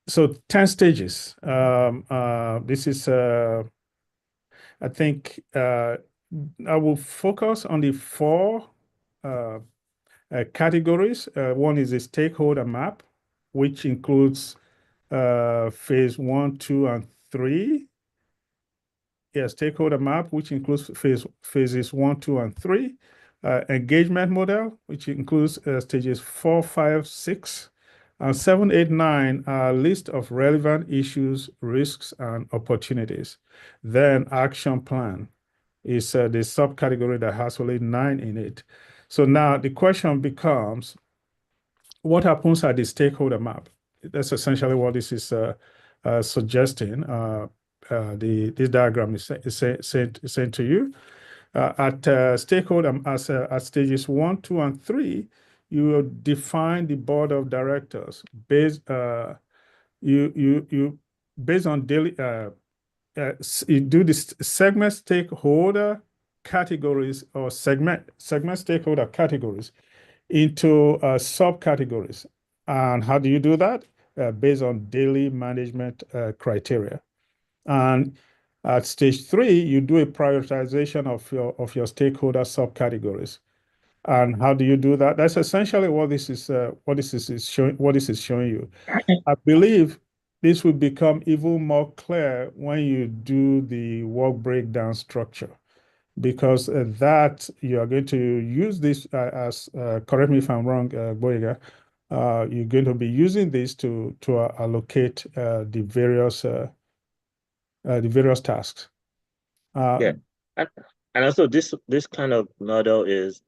So 10 stages. This is I think I will focus on the 4 categories. One is a stakeholder map, which includes phase 1, 2, and 3. Stakeholder map, which includes phases 1, 2, and 3. Engagement model, which includes stages 4, 5, 6, and 7, 8, 9 are a list of relevant issues, risks, and opportunities. Then action plan is the subcategory that has only 9 in it. So now the question becomes, what happens at the stakeholder map? That's essentially what this is suggesting. This diagram is sent to you. At stakeholder, at stages 1, 2, and 3, you will define the board of directors based based on daily. You do this segment stakeholder categories or segment stakeholder categories into subcategories. And how do you do that? Based on daily management criteria. And at stage 3, you do a prioritization of your stakeholder subcategories. And how do you do that? That's essentially what this is showing you. I believe this will become even more clear when you do the work breakdown structure, because that you are going to use this as correct me if I'm wrong, Gboyega, you're going to be using this to allocate the various tasks. And also this kind of model is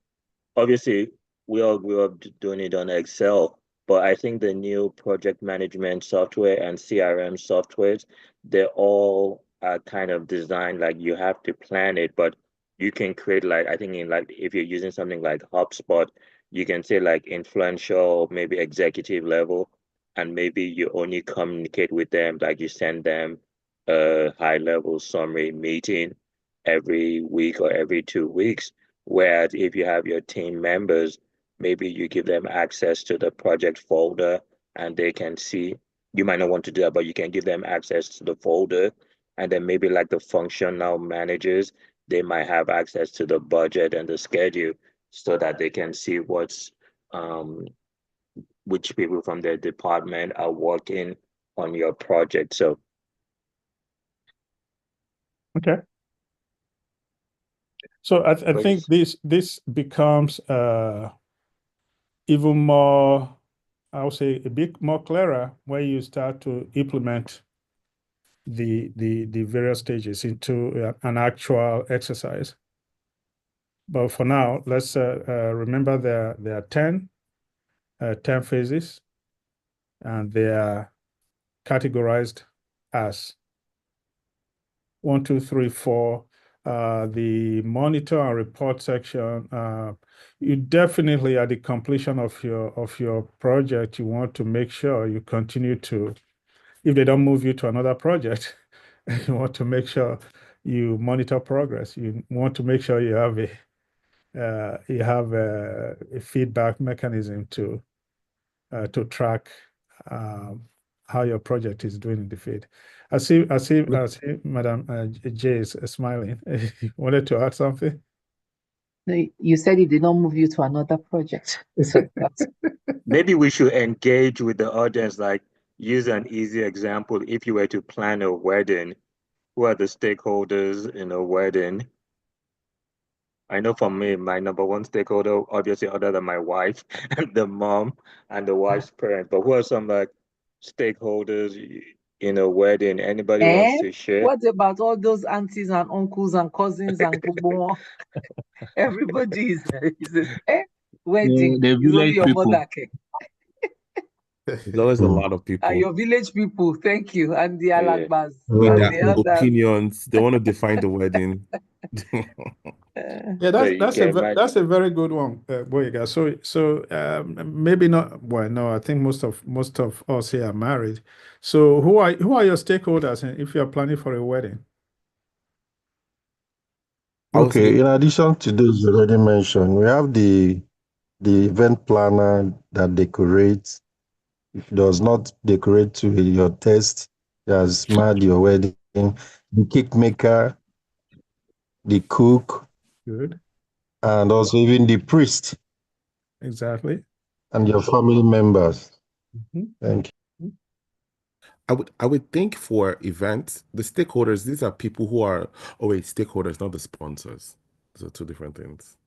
obviously we all grew up doing it on Excel, but I think the new project management software and CRM softwares, they all are kind of designed like you have to plan it, but you can create like, I think if you're using something like HubSpot, you can say like influential, maybe executive level, and maybe you only communicate with them, like you send them a high level summary meeting every week or every 2 weeks. Whereas if you have your team members, maybe you give them access to the project folder and they can see, you might not want to do that, but you can give them access to the folder. And then maybe like the functional managers, they might have access to the budget and the schedule so that they can see which people from their department are working on your project. So. Okay. So I think this becomes even more, I would say, a bit more clearer when you start to implement the various stages into an actual exercise. But for now, let's remember there are 10 phases, and they are categorized as 1, 2, 3, 4. The monitor and report section, you definitely at the completion of your project, you want to make sure you continue to, if they don't move you to another project, you want to make sure you monitor progress. You want to make sure you have a feedback mechanism to track how your project is doing in the field. I see Madam J is smiling. You wanted to add something? No, you said it did not move you to another project. So maybe we should engage with the audience, like use an easy example. If you were to plan a wedding, who are the stakeholders in a wedding? I know for me, my number one stakeholder, obviously other than my wife and the mom and the wife's parent, but who are some like stakeholders in a wedding? Anybody wants to share? What about all those aunties and uncles and cousins and everybody is wedding. The It's only village your people. mother. Ke. There's always a lot of And people your village people, thank you. And the Yeah. Alagbas with and their the own elders. opinions. They want to define the wedding. Yeah, So you that's can imagine. that's a very good one, Boyega. So maybe not. Well, no, I think most of us here are married. So who are your stakeholders if you are planning for a wedding? I would Okay, say in addition to those you already mentioned, we have the event planner that decorates. If it does not decorate to your taste, it has marred your wedding. The cake maker, the cook, Good. and also even the priest Exactly. and your family members. Mhm. Thank you. I would think for events, the stakeholders, these are people who are stakeholders, not the sponsors. Those are two different things.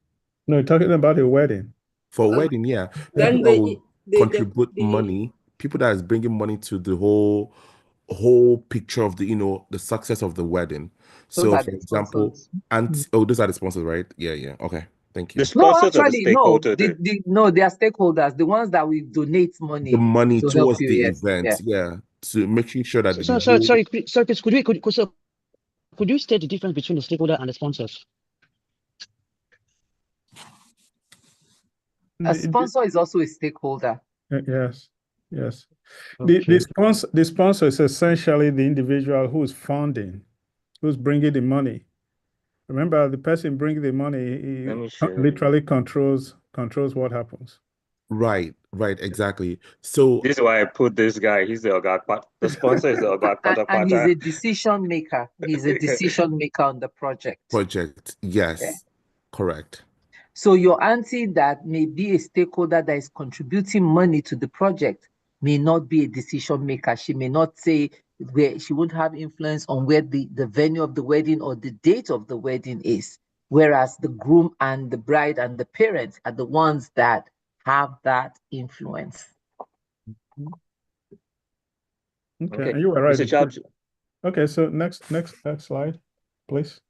No, you're talking about a wedding. For a wedding, yeah. Then People that will the contribute money, people that is bringing money to the whole picture of the success of the wedding. Those So are for the example, sponsors. those are the sponsors, right? Yeah. Okay. Thank you. The No, sponsors are the actually, no. stakeholders. No, they are stakeholders, the ones that will donate The money money to help towards you. the Yes. event, Yeah. to making sure that So, sorry, Chris, could you state the difference between the stakeholder and the sponsors? A sponsor is also a stakeholder. Yes. Okay. The sponsor is essentially the individual who's funding, who's bringing the money. Remember, the person bringing the money, he literally controls what happens. Right, exactly. So this is why I put this guy. He's the sponsor is the and he's a decision maker. He's a decision maker on the project. Yes, yeah. Correct. So your auntie that may be a stakeholder that is contributing money to the project may not be a decision maker. She may not say where she won't have influence on where the venue of the wedding or the date of the wedding is. Whereas the groom and the bride and the parents are the ones that have that influence. Okay. And you were right. Mr. Charles. Okay, so next slide, please.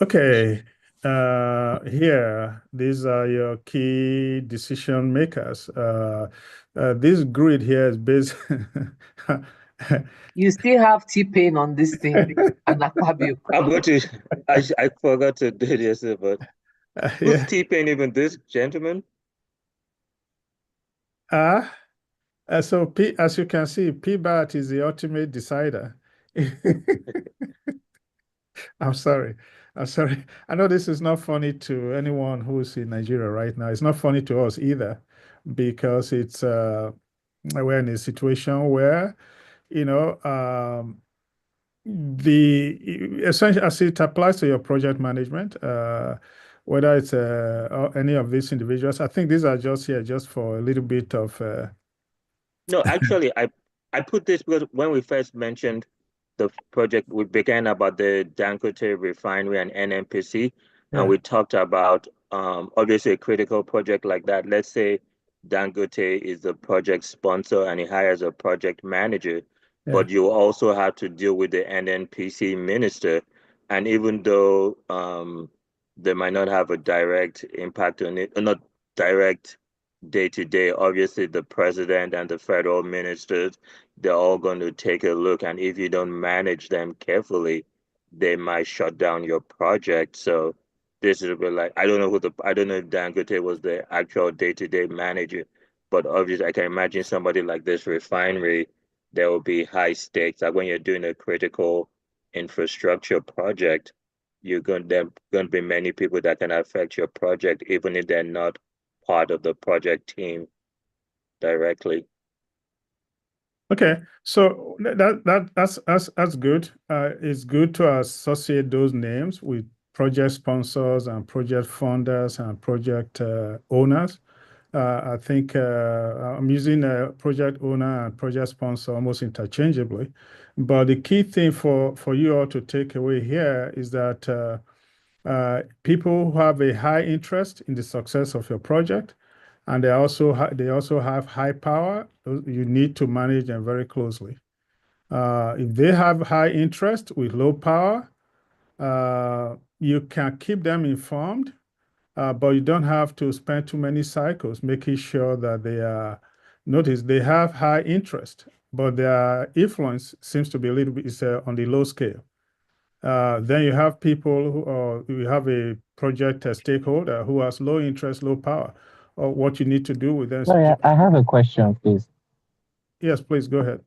Okay. Here, these are your key decision makers. This grid here is based. You still have T-Pain on this thing, and Akpabio. I'm going to. I forgot to do this, but who's T-Pain? Even this gentleman? So as you can see, PBAT is the ultimate decider. I'm sorry. I know this is not funny to anyone who's in Nigeria right now. It's not funny to us either, because it's we're in a situation where, essentially as it applies to your project management, whether it's any of these individuals, I think these are just here just for a little bit of. No, actually, I put this because when we first mentioned the project, we began about the Dangote refinery and NNPC, and we talked about obviously a critical project like that. Let's say Dangote is the project sponsor and he hires a project manager, but you also have to deal with the NNPC minister. And even though they might not have a direct impact on it, or not direct day-to-day, obviously the president and the federal ministers, they're all going to take a look, and if you don't manage them carefully, they might shut down your project. So this is like, I don't know if Dangote was the actual day-to-day manager, but obviously I can imagine somebody like this refinery, there will be high stakes. Like when you're doing a critical infrastructure project, there going to be many people that can affect your project, even if they're not part of the project team directly. Okay, so that's good. It's good to associate those names with project sponsors and project funders and project owners. I think I'm using a project owner and project sponsor almost interchangeably. But the key thing for you all to take away here is that people who have a high interest in the success of your project, and they also have high power, you need to manage them very closely. If they have high interest with low power, you can keep them informed, but you don't have to spend too many cycles making sure that they are, notice they have high interest, but their influence seems to be a little bit on the low scale. Then you have people you have a project stakeholder who has low interest, low power. Or what you need to do with them. Sorry, I have a question, please. Yes, please go ahead.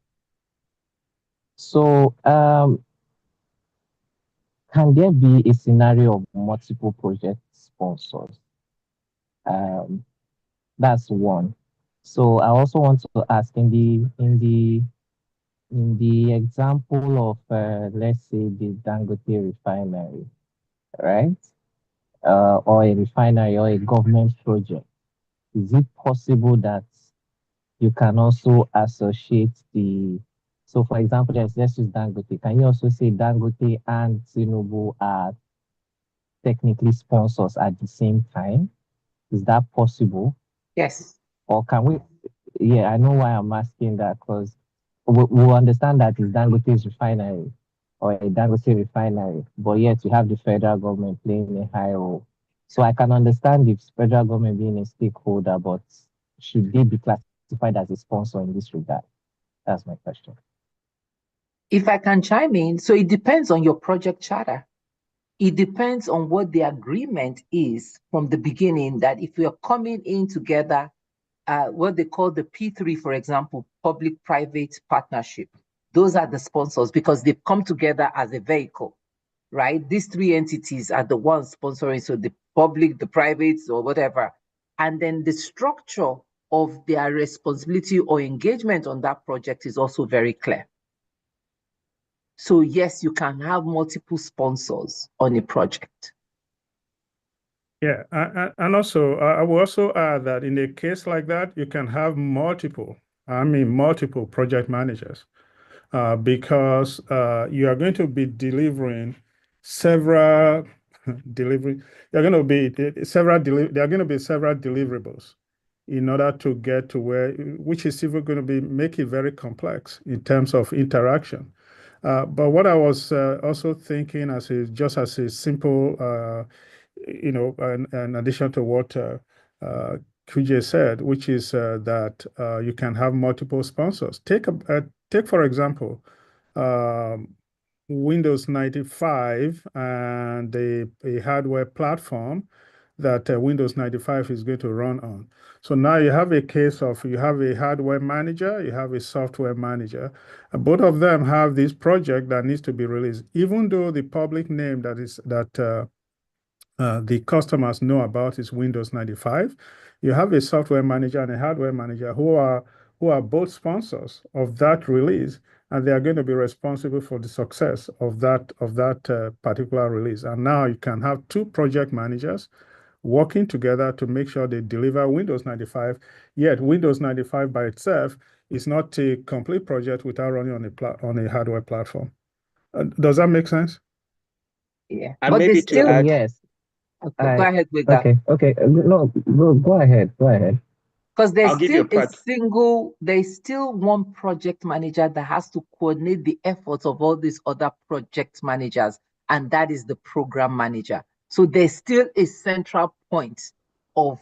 So, can there be a scenario of multiple project sponsors? That's one. So I also want to ask in the example of let's say the Dangote refinery, right? Or a refinery or a government project, is it possible that you can also associate so for example, let's use Dangote. Can you also say Dangote and Tinubu are technically sponsors at the same time? Is that possible? Yes. Or can we? Yeah, I know why I'm asking that, because we understand that it's Dangote's refinery or a Dangote refinery, but yet you have the federal government playing a high role. So I can understand the federal government being a stakeholder, but should they be classified as a sponsor in this regard? That's my question. If I can chime in, so it depends on your project charter. It depends on what the agreement is from the beginning, that if we are coming in together, what they call the P3, for example, public-private partnership, those are the sponsors because they've come together as a vehicle, right? These three entities are the ones sponsoring, so the public, the privates, or whatever. And then the structure of their responsibility or engagement on that project is also very clear. So yes, you can have multiple sponsors on a project. Yeah, and also I will also add that in a case like that, you can have multiple project managers, because you are going to be delivering several delivery. There are going to be several deliverables in order to get to which is even going to make it very complex in terms of interaction. But what I was also thinking just as a simple, in addition to what QJ said, which is that you can have multiple sponsors. Take for example, Windows 95 and a hardware platform that Windows 95 is going to run on. So now you have a case of you have a hardware manager, you have a software manager. Both of them have this project that needs to be released, even though the public name that the customers know about is Windows 95. You have a software manager and a hardware manager who are both sponsors of that release, and they are going to be responsible for the success of that particular release. And now you can have two project managers working together to make sure they deliver Windows 95. Yet Windows 95 by itself is not a complete project without running on a hardware platform. Does that make sense? Yeah, and but maybe still, yes. Go ahead with that. Okay. No, go ahead. Because there's still one project manager that has to coordinate the efforts of all these other project managers, and that is the program manager. So there's still a central point of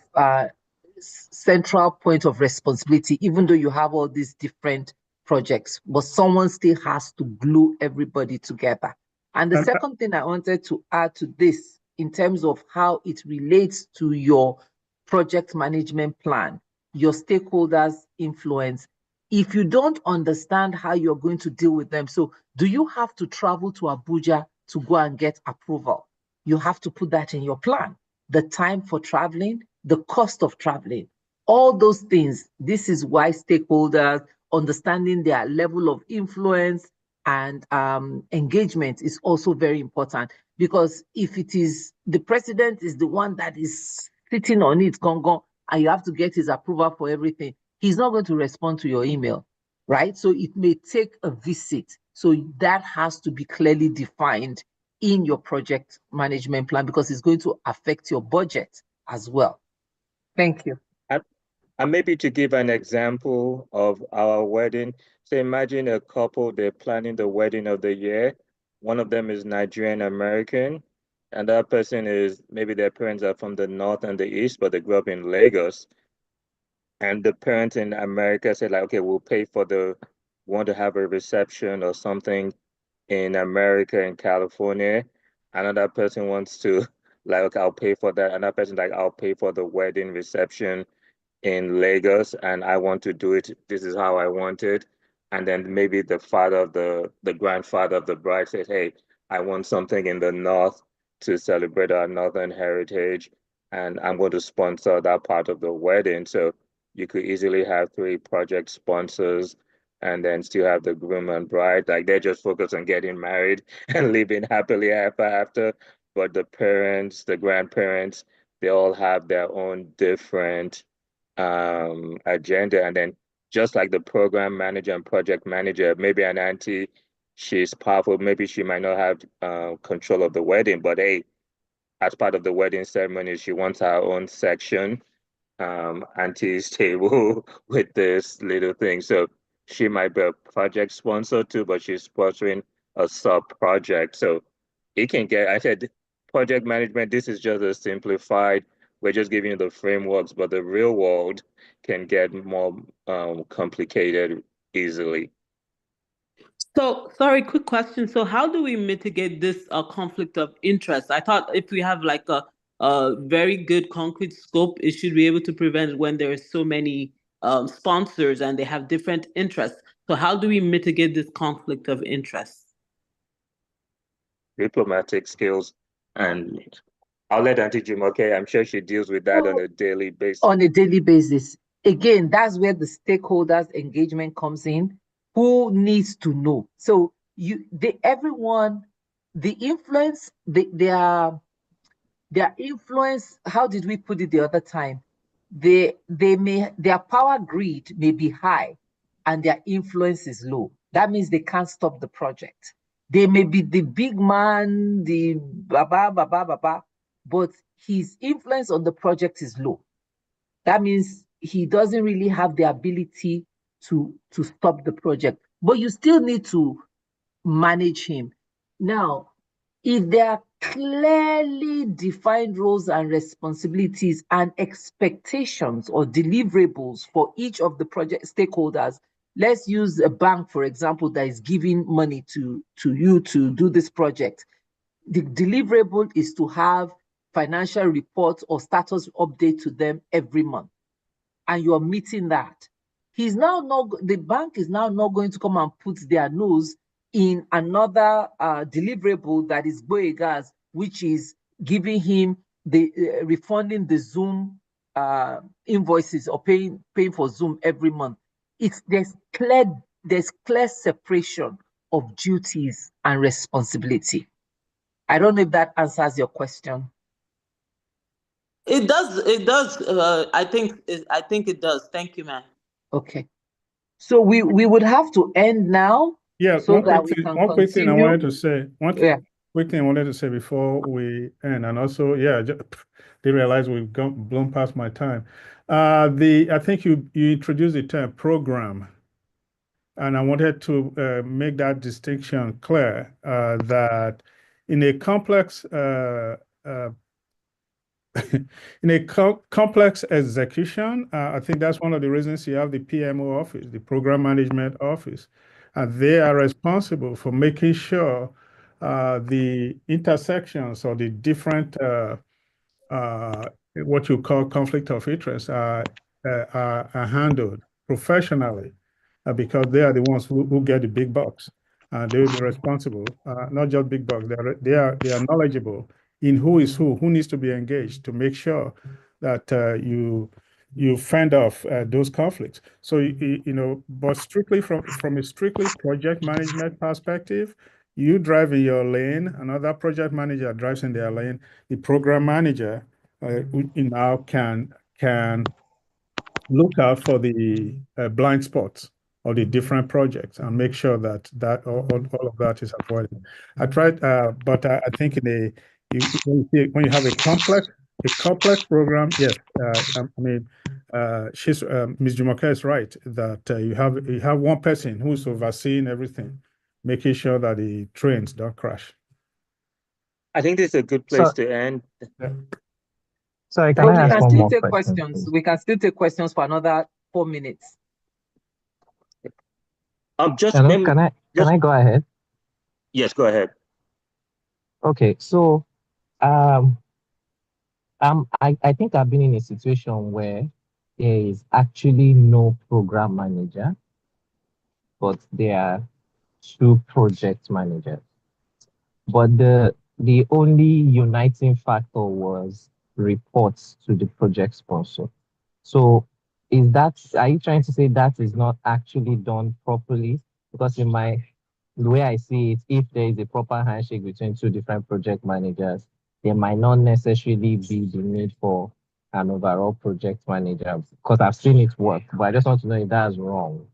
responsibility, even though you have all these different projects, but someone still has to glue everybody together. And the second thing I wanted to add to this, in terms of how it relates to your project management plan, your stakeholders' influence, if you don't understand how you're going to deal with them, so do you have to travel to Abuja to go and get approval? You have to put that in your plan. The time for traveling, the cost of traveling, all those things. This is why stakeholders understanding their level of influence and engagement is also very important. Because if it is the president is the one that is sitting on it, and you have to get his approval for everything, he's not going to respond to your email, right? So it may take a visit. So that has to be clearly defined in your project management plan, because it's going to affect your budget as well. Thank you. And maybe to give an example of our wedding, so imagine a couple, they're planning the wedding of the year. One of them is Nigerian American, and that person is maybe their parents are from the north and the east, but they grew up in Lagos. And the parents in America said, like, okay, we'll pay for want to have a reception or something in America, in California. Another person wants to, like, okay, I'll pay for that. Another person, like, I'll pay for the wedding reception in Lagos, and I want to do it. This is how I want it. And then maybe the father of the grandfather of the bride says, hey, I want something in the north to celebrate our northern heritage, and I'm going to sponsor that part of the wedding. So you could easily have 3 project sponsors and then still have the groom and bride. Like, they're just focused on getting married and living happily ever after. But the parents, the grandparents, they all have their own different agenda. And then just like the program manager and project manager, maybe an auntie, she's powerful. Maybe she might not have control of the wedding, but hey, as part of the wedding ceremony, she wants her own section, auntie's table with this little thing. So she might be a project sponsor too, but she's sponsoring a sub project. So it can get, I said, project management, this is just a simplified, we're just giving you the frameworks, but the real world can get more complicated easily. So, sorry, quick question. So, how do we mitigate this conflict of interest? I thought if we have like a very good concrete scope, it should be able to prevent when there are so many sponsors and they have different interests. So, how do we mitigate this conflict of interest? Diplomatic skills, and I'll let Auntie Jumoke, I'm sure she deals with that on a daily basis. On a daily basis. Again, that's where the stakeholders engagement comes in. Who needs to know? So everyone, the influence, their influence, how did we put it the other time? Their power grid may be high and their influence is low. That means they can't stop the project. They may be the big man, the baba, but his influence on the project is low. That means he doesn't really have the ability to stop the project, but you still need to manage him. Now, if there are clearly defined roles and responsibilities and expectations or deliverables for each of the project stakeholders, let's use a bank, for example, that is giving money to you to do this project. The deliverable is to have financial reports or status update to them every month, and you're meeting that. The bank is now not going to come and put their nose in another deliverable that is Gboyega's, which is giving him the refunding the Zoom invoices or paying for Zoom every month. There's clear separation of duties and responsibility. I don't know if that answers your question. It does. It does. I think it does. Thank you, man. Okay. So we would have to end now. Yeah, so one quick thing I wanted to say. Quick thing I wanted to say before we end, and also, didn't realize we've blown past my time. I think you introduced the term program, and I wanted to make that distinction clear that in a complex complex execution, I think that's one of the reasons you have the PMO office, the program management office, and they are responsible for making sure the intersections or the different what you call conflict of interest are handled professionally, because they are the ones who get the big bucks. They will be responsible, not just big bucks. They are knowledgeable in who is who needs to be engaged to make sure that you fend off those conflicts. So but strictly from a strictly project management perspective, you drive in your lane, another project manager drives in their lane. The program manager now can look out for the blind spots or the different projects and make sure that all of that is avoided. I tried, but I think when you have a complex program, yes, Ms. Jumoke is right that you have one person who's overseeing everything, making sure that the trains don't crash. I think this is a good place to end. Sorry, can But I we ask can one still more take question, questions. please? We can still take questions for another 4 minutes. Just Hello, let me, can I go ahead? yes, go ahead. Okay, so I think I've been in a situation where there is actually no program manager, but there are 2 project managers. But the only uniting factor was reports to the project sponsor. So are you trying to say that is not actually done properly? Because the way I see it, if there is a proper handshake between 2 different project managers, there might not necessarily be the need for an overall project manager, because I've seen it work, but I just want to know if that's wrong.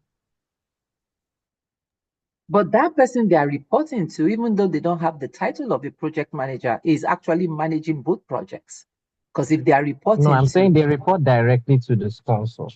But that person they are reporting to, even though they don't have the title of a project manager, is actually managing both projects. Because if they are reporting No, I'm saying they report directly to the sponsor.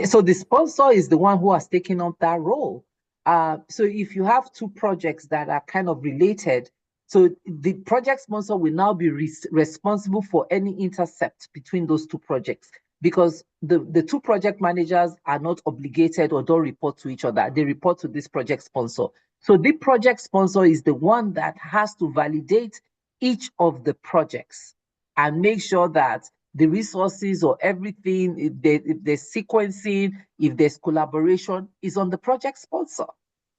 So the sponsor is the one who has taken up that role. So if you have 2 projects that are kind of related, so the project sponsor will now be responsible for any intercept between those 2 projects, because the 2 project managers are not obligated or don't report to each other. They report to this project sponsor. So the project sponsor is the one that has to validate each of the projects and make sure that the resources or everything, if there's sequencing, if there's collaboration, is on the project sponsor.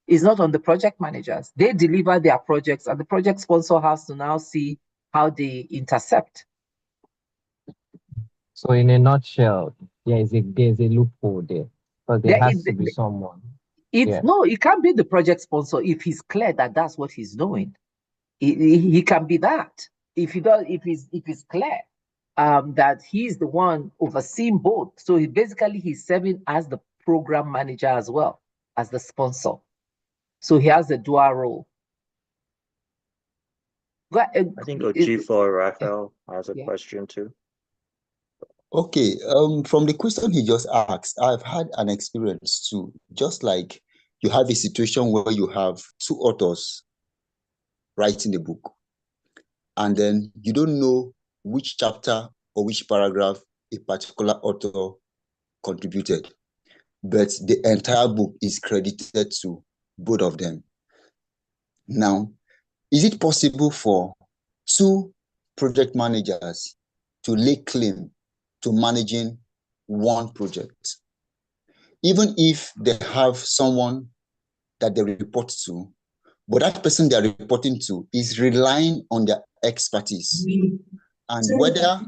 It's not on the project managers. They deliver their projects, and the project sponsor has to now see how they intercept. So in a nutshell, there's a loophole there, because there has to be someone. No, it can't be the project sponsor if he's clear that that's what he's doing. He can be that if he's clear that he's the one overseeing both. So he's serving as the program manager as well as the sponsor. So he has a dual role. I think G4 Raphael has a question too. Okay, from the question he just asked, I've had an experience too. Just like you have a situation where you have 2 authors writing a book, and then you don't know which chapter or which paragraph a particular author contributed, but the entire book is credited to both of them. Now, is it possible for 2 project managers to lay claim to managing one project, even if they have someone that they report to, but that person they are reporting to is relying on their expertise, and whether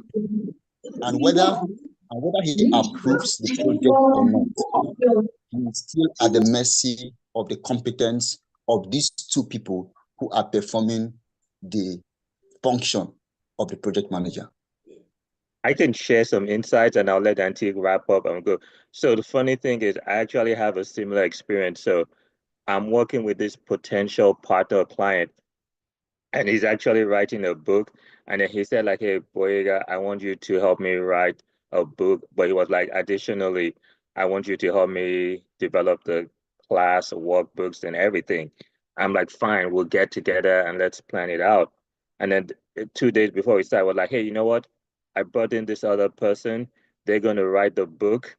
he approves the project or not, he is still at the mercy of the competence of these 2 people who are performing the function of the project manager? I can share some insights and I'll let Antique wrap up and go. So the funny thing is I actually have a similar experience. So I'm working with this potential partner client, and he's actually writing a book. And then he said like, hey, Boyega, I want you to help me write a book. But he was like, additionally, I want you to help me develop the class workbooks and everything. I'm like, fine, we'll get together and let's plan it out. And then 2 days before we started, I was like, hey, you know what? I brought in this other person. They're going to write the book.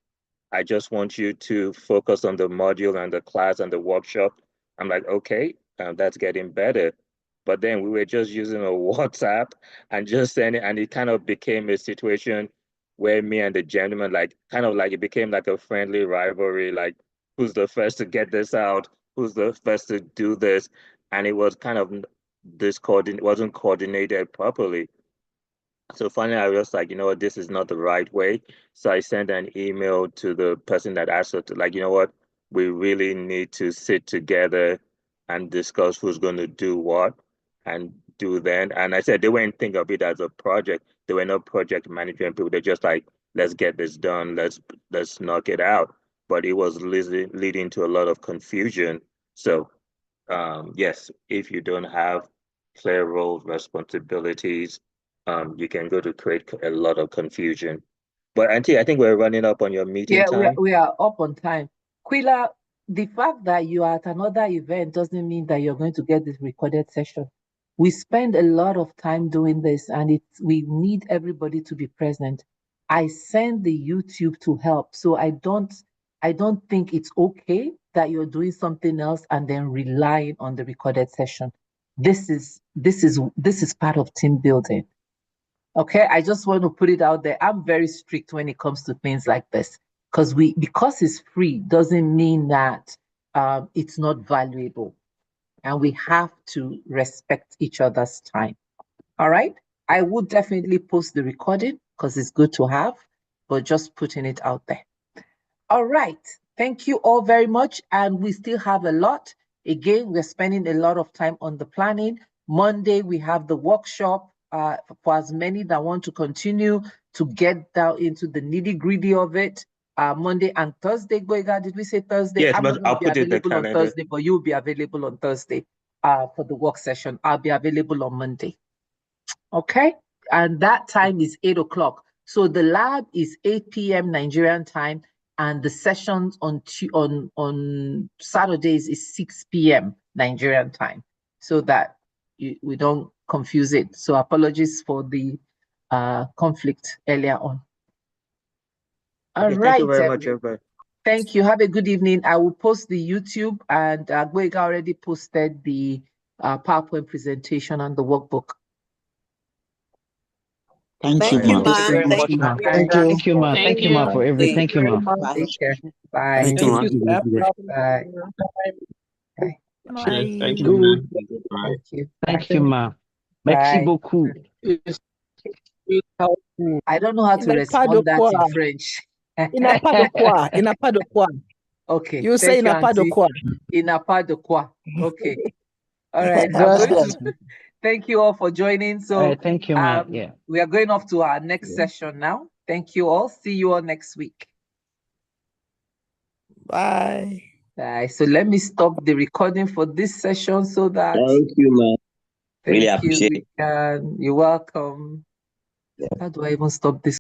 I just want you to focus on the module and the class and the workshop. I'm like, okay, that's getting better. But then we were just using a WhatsApp and just sending, and it kind of became a situation where me and the gentleman, like, kind of like it became like a friendly rivalry, like, who's the first to get this out? Who's the first to do this? And it was kind of wasn't coordinated properly. So finally, I was like, you know what, this is not the right way. So I sent an email to the person that asked us to, like, you know what, we really need to sit together and discuss who's going to do what and do then. And I said they wouldn't think of it as a project. They were not project management people. They're just like, let's get this done. Let's knock it out. But it was leading to a lot of confusion. So yes, if you don't have clear roles, responsibilities, you can go to create a lot of confusion. But Auntie, I think we're running up on your meeting time. We are up on time. Quilla, the fact that you are at another event doesn't mean that you're going to get this recorded session. We spend a lot of time doing this, and we need everybody to be present. I send the YouTube to help, so I don't think it's okay that you're doing something else and then relying on the recorded session. This is part of team building. Okay, I just want to put it out there. I'm very strict when it comes to things like this, because it's free doesn't mean that it's not valuable, and we have to respect each other's time. All right, I would definitely post the recording because it's good to have, but just putting it out there. All right, thank you all very much, and we still have a lot. Again, we're spending a lot of time on the planning. Monday, we have the workshop for as many that want to continue to get down into the nitty-gritty of it. Monday and Thursday, Gboyega, did we say Thursday? Yes, I'm but not I'll going to put be it in the available on calendar. Thursday, but you'll be available on Thursday for the work session. I'll be available on Monday. Okay, and that time is 8 o'clock. So the lab is 8 p.m. Nigerian time, and the sessions on Saturdays is 6 p.m. Nigerian time, so that we don't confuse it. So apologies for the conflict earlier on. All Okay, right, thank you very much, everybody. Thank you. Have a good evening. I will post the YouTube, and Gboyega already posted the PowerPoint presentation and the workbook. Thank you, you, ma. Thank you, ma. Thank you, ma. Thank you, ma, for everything. Thank you, ma. Take care. Bye. Thank you, ma. Bye. Cheers. Thank you, Good. man. Bye. Thank you. Thank you, ma. Merci Bye. beaucoup. I don't know how Il to n'a pas de respond that quoi. in French. Il n'a pas de quoi. Il n'a pas de quoi. Okay. You say il n'a pas de Auntie. quoi. Il n'a pas de quoi. Okay. All right. I'm going Gracias. to thank you all for joining. So All right, thank you, ma. Yeah. we are going off to our next session now. Thank you all. See you all next week. Bye. Bye. So let me stop the recording for this session so that Thank you, man. Really thank you. appreciate it. You're welcome. How do I even stop this?